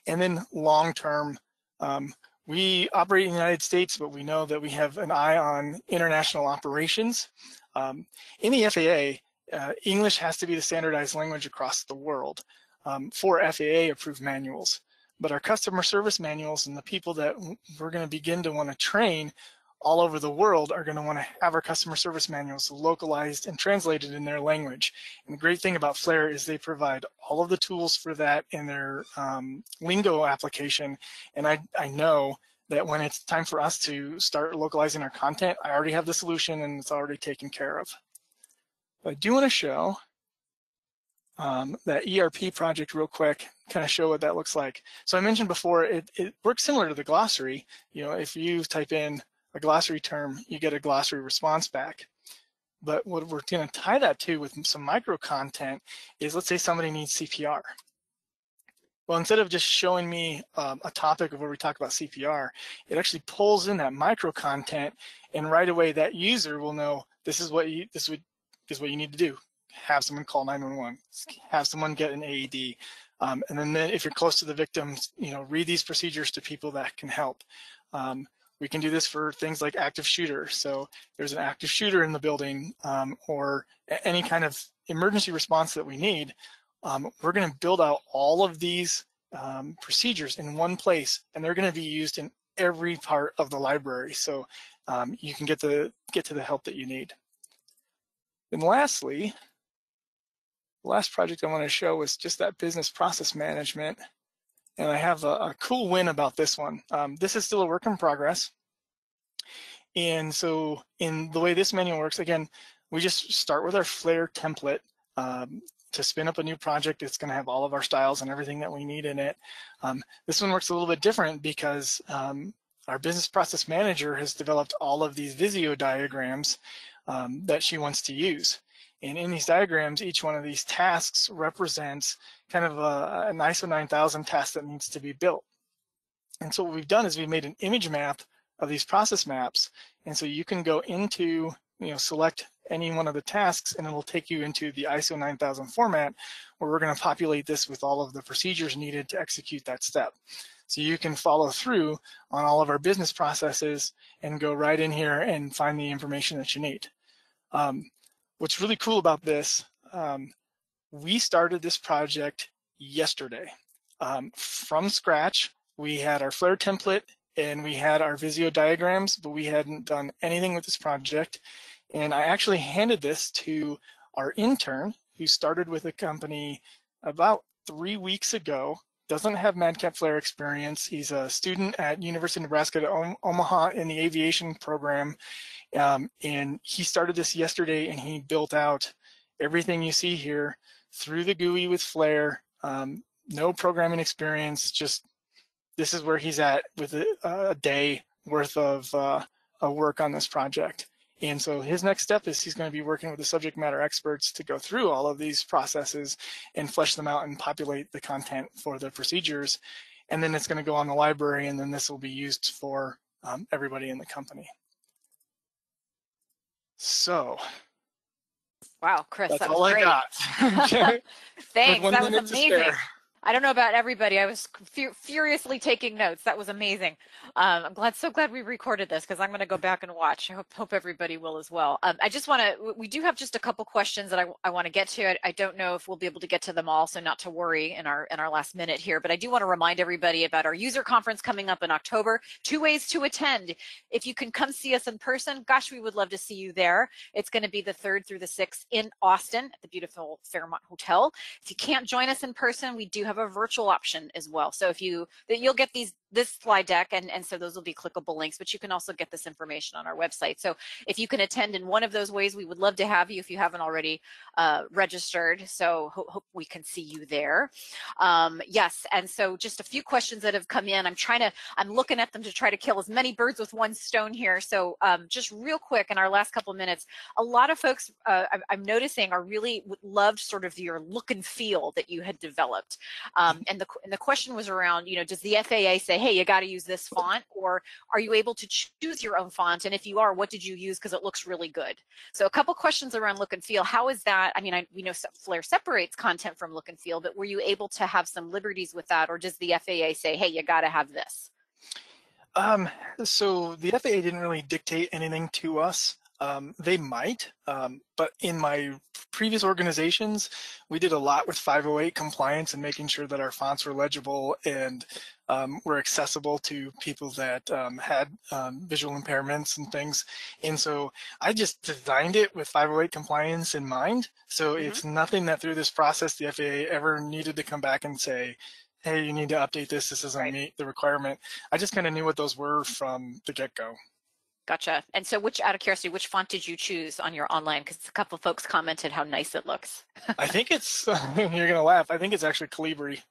And then long-term, we operate in the United States, but we know that we have an eye on international operations. In the FAA, English has to be the standardized language across the world for FAA-approved manuals. But our customer service manuals and the people that we're going to begin to want to train all over the world are going to want to have our customer service manuals localized and translated in their language. And the great thing about Flare is they provide all of the tools for that in their lingo application. And I know that when it's time for us to start localizing our content, I already have the solution and it's already taken care of. But I do want to show that ERP project real quick, kind of show what that looks like. So I mentioned before, it works similar to the glossary. You know, if you type in a glossary term, you get a glossary response back. But what we're going to tie that to with some micro content is, let's say somebody needs CPR. Well, instead of just showing me a topic of where we talk about CPR, it actually pulls in that micro content, and right away that user will know this is what you need to do. Have someone call 911, have someone get an AED, and then if you're close to the victims, you know, read these procedures to people that can help. We can do this for things like active shooter. So there's an active shooter in the building, or any kind of emergency response that we need. We're going to build out all of these procedures in one place, and they're going to be used in every part of the library. So you can get to the help that you need. And lastly, the last project I want to show is just that business process management. And I have a cool win about this one. This is still a work in progress. And so in the way this manual works, again, we just start with our Flare template to spin up a new project. It's going to have all of our styles and everything that we need in it. This one works a little bit different because our business process manager has developed all of these Visio diagrams that she wants to use. And in these diagrams, each one of these tasks represents kind of an ISO 9000 task that needs to be built. And so what we've done is we've made an image map of these process maps. And so you can go into, you know, select any one of the tasks, and it will take you into the ISO 9000 format, where we're going to populate this with all of the procedures needed to execute that step. So you can follow through on all of our business processes and go right in here and find the information that you need. What's really cool about this, we started this project yesterday from scratch. We had our Flare template and we had our Visio diagrams, but we hadn't done anything with this project. And I actually handed this to our intern, who started with the company about 3 weeks ago. Doesn't have Madcap Flare experience. He's a student at University of Nebraska at Omaha in the aviation program. And he started this yesterday, and he built out everything you see here through the GUI with Flare. No programming experience, just this is where he's at with a day worth of work on this project. And so his next step is he's going to be working with the subject matter experts to go through all of these processes and flesh them out and populate the content for the procedures. And then it's going to go on the library, and then this will be used for everybody in the company. So wow, Chris, that's that was all great. I got. Thanks, that was amazing. I don't know about everybody. I was furiously taking notes. That was amazing. I'm so glad we recorded this because I'm going to go back and watch. I hope everybody will as well. I just want to, we do have just a couple questions that I want to get to. I don't know if we'll be able to get to them all, so not to worry in our last minute here, but I do want to remind everybody about our user conference coming up in October. 2 ways to attend. If you can come see us in person, gosh, we would love to see you there. It's going to be the 3rd through the 6th in Austin at the beautiful Fairmont Hotel. If you can't join us in person, we do have a virtual option as well. So if you'll get this slide deck, and so those will be clickable links, but you can also get this information on our website. So if you can attend in one of those ways, we would love to have you if you haven't already registered. So hope we can see you there. Yes, and so just a few questions that have come in. I'm looking at them to try to kill as many birds with one stone here. So just real quick in our last couple of minutes, a lot of folks I'm noticing are really loved sort of your look and feel that you had developed. And the question was around, does the FAA say, hey, you got to use this font, or are you able to choose your own font? And if you are, what did you use because it looks really good? So a couple questions around look and feel. How is that? I mean, we know Flare separates content from look and feel, but were you able to have some liberties with that, or does the FAA say, hey, you got to have this? So the FAA didn't really dictate anything to us. They might, but in my previous organizations, we did a lot with 508 compliance and making sure that our fonts were legible and were accessible to people that had visual impairments and things. And so I just designed it with 508 compliance in mind. So it's nothing that through this process the FAA ever needed to come back and say, hey, you need to update this. This doesn't meet the requirement. I just kind of knew what those were from the get-go. Gotcha. And so out of curiosity, which font did you choose on your online? Because a couple of folks commented how nice it looks. I think it's, you're going to laugh, I think it's actually Calibri.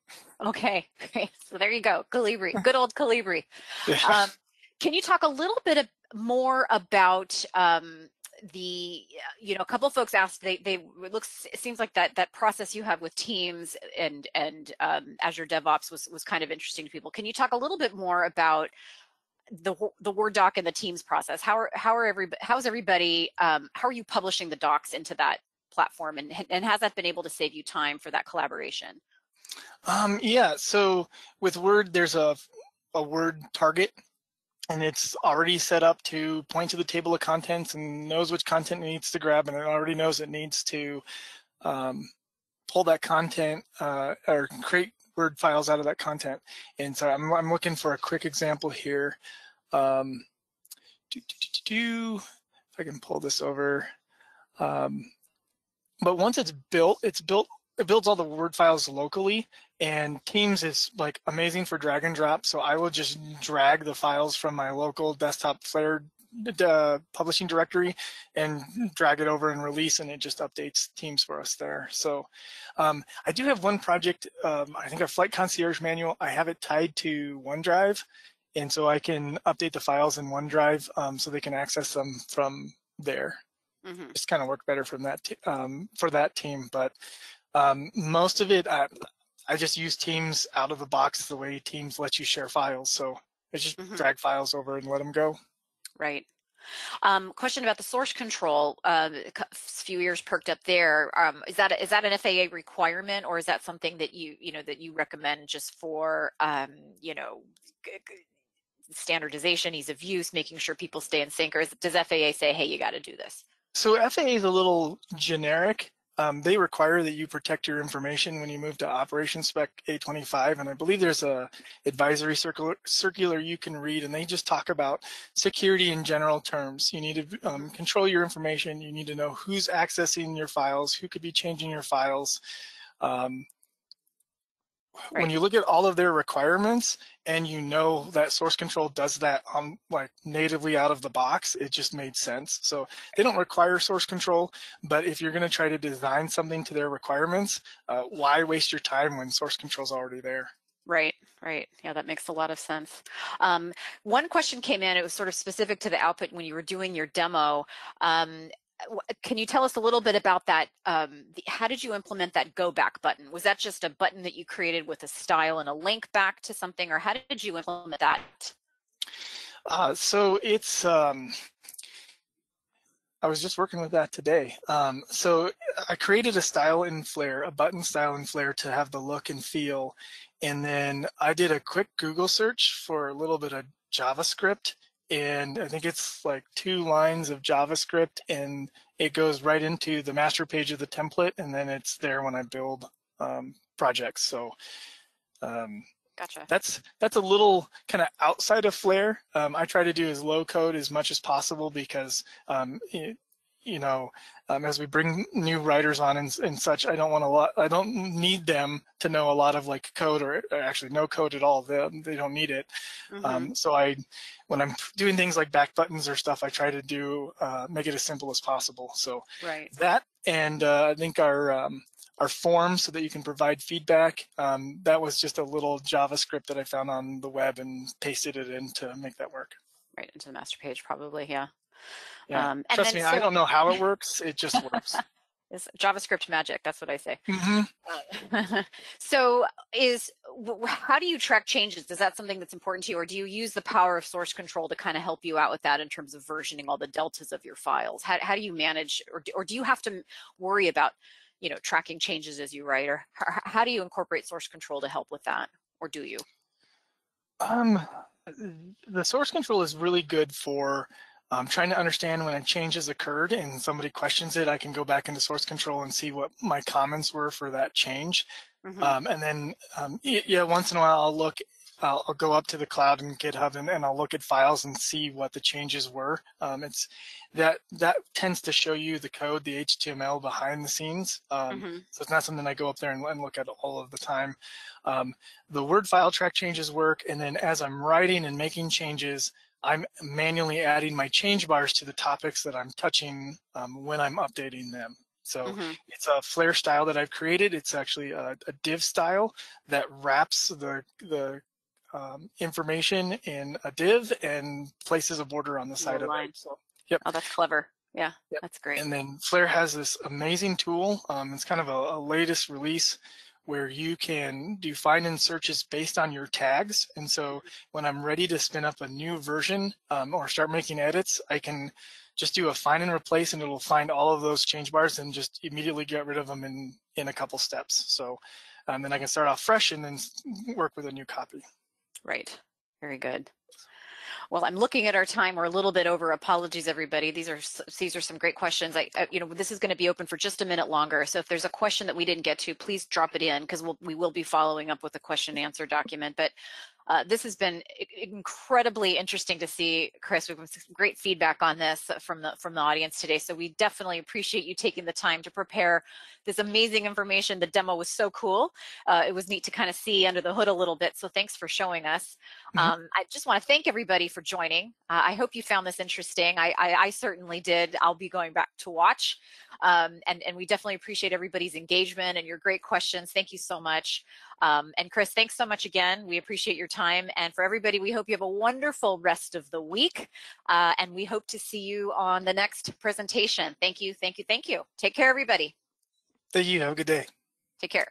Okay, great. So there you go, Calibri, good old Calibri. Yeah. Can you talk a little bit more about a couple of folks asked, it seems like that process you have with Teams and Azure DevOps was kind of interesting to people. Can you talk a little bit more about the Word doc and the Teams process? How are you publishing the docs into that platform, and has that been able to save you time for that collaboration? Yeah, so with Word, there's a Word target, and it's already set up to point to the table of contents and knows which content it needs to grab, and it already knows it needs to pull that content or create Word files out of that content. And so I'm looking for a quick example here. If I can pull this over. But once it builds all the Word files locally, and Teams is like amazing for drag and drop. So I will just drag the files from my local desktop Flare publishing directory and drag it over and release, and it just updates Teams for us there. So I do have one project, I think our flight concierge manual, I have it tied to OneDrive, and so I can update the files in OneDrive so they can access them from there. Just kind of work better from that for that team, but most of it I just use Teams out of the box the way Teams lets you share files. So I just drag files over and let them go. Right. Question about the source control. A few ears perked up there. Is that an FAA requirement, or is that something that you recommend just for standardization, ease of use, making sure people stay in sync, or does FAA say, hey, you got to do this? So FAA is a little generic. They require that you protect your information when you move to Operations Spec A25, and I believe there's a advisory circular you can read, and they just talk about security in general terms. You need to control your information. You need to know who's accessing your files, who could be changing your files. When you look at all of their requirements and you know that source control does that like natively out of the box, it just made sense. So they don't require source control, but if you're going to try to design something to their requirements, why waste your time when source control is already there? Right. Yeah, that makes a lot of sense. One question came in, it was sort of specific to the output when you were doing your demo. Can you tell us a little bit about that? How did you implement that go back button? Was that just a button that you created with a style and a link back to something, or how did you implement that? So it's I was just working with that today. So I created a style in Flare, a button style in Flare to have the look and feel. And then I did a quick Google search for a little bit of JavaScript. And I think it's like 2 lines of JavaScript, and it goes right into the master page of the template. And then it's there when I build projects. So Gotcha. that's a little kind of outside of Flare. I try to do as low code as much as possible because as we bring new writers on and such, I don't need them to know a lot of like code or actually no code at all. They don't need it. So when I'm doing things like back buttons or stuff, I try to do make it as simple as possible. So that, and I think our forms so that you can provide feedback. That was just a little JavaScript that I found on the web and pasted it in to make that work. Right into the master page, probably, yeah. Yeah. Trust me, I don't know how it works. It just works. It's JavaScript magic. That's what I say. Mm-hmm. So how do you track changes? Is that something that's important to you, or do you use the power of source control to kind of help you out with that in terms of versioning all the deltas of your files? How do you manage, or do you have to worry about, tracking changes as you write, or how do you incorporate source control to help with that, or do you? The source control is really good for trying to understand when a change has occurred and somebody questions it. I can go back into source control and see what my comments were for that change. And then, once in a while I'll go up to the cloud and GitHub and I'll look at files and see what the changes were. That tends to show you the code, the HTML behind the scenes. So it's not something I go up there and look at all of the time. The Word file track changes work, and then as I'm writing and making changes, I'm manually adding my change bars to the topics that I'm touching when I'm updating them. So it's a Flare style that I've created. It's actually a div style that wraps the information in a div and places a border on the side of it. So, yep. Oh, that's clever. Yeah, yep. That's great. And then Flare has this amazing tool. It's kind of a latest release where you can do find and searches based on your tags. And so when I'm ready to spin up a new version or start making edits, I can just do a find and replace, and it'll find all of those change bars and just immediately get rid of them in a couple steps. So then I can start off fresh and then work with a new copy. Right. Very good. Well, I'm looking at our time. We're a little bit over. Apologies, everybody. These are some great questions. This is going to be open for just a minute longer. So if there's a question that we didn't get to, please drop it in, because we will be following up with a question and answer document. But this has been incredibly interesting to see, Chris. We've got some great feedback on this from the audience today. So we definitely appreciate you taking the time to prepare this amazing information. The demo was so cool. It was neat to kind of see under the hood a little bit. So thanks for showing us. I just want to thank everybody for joining. I hope you found this interesting. I certainly did. I'll be going back to watch. And we definitely appreciate everybody's engagement and your great questions. Thank you so much. And Chris, thanks so much again. We appreciate your time. And for everybody, we hope you have a wonderful rest of the week. And we hope to see you on the next presentation. Thank you, thank you, thank you. Take care, everybody. Thank you. Have a good day. Take care.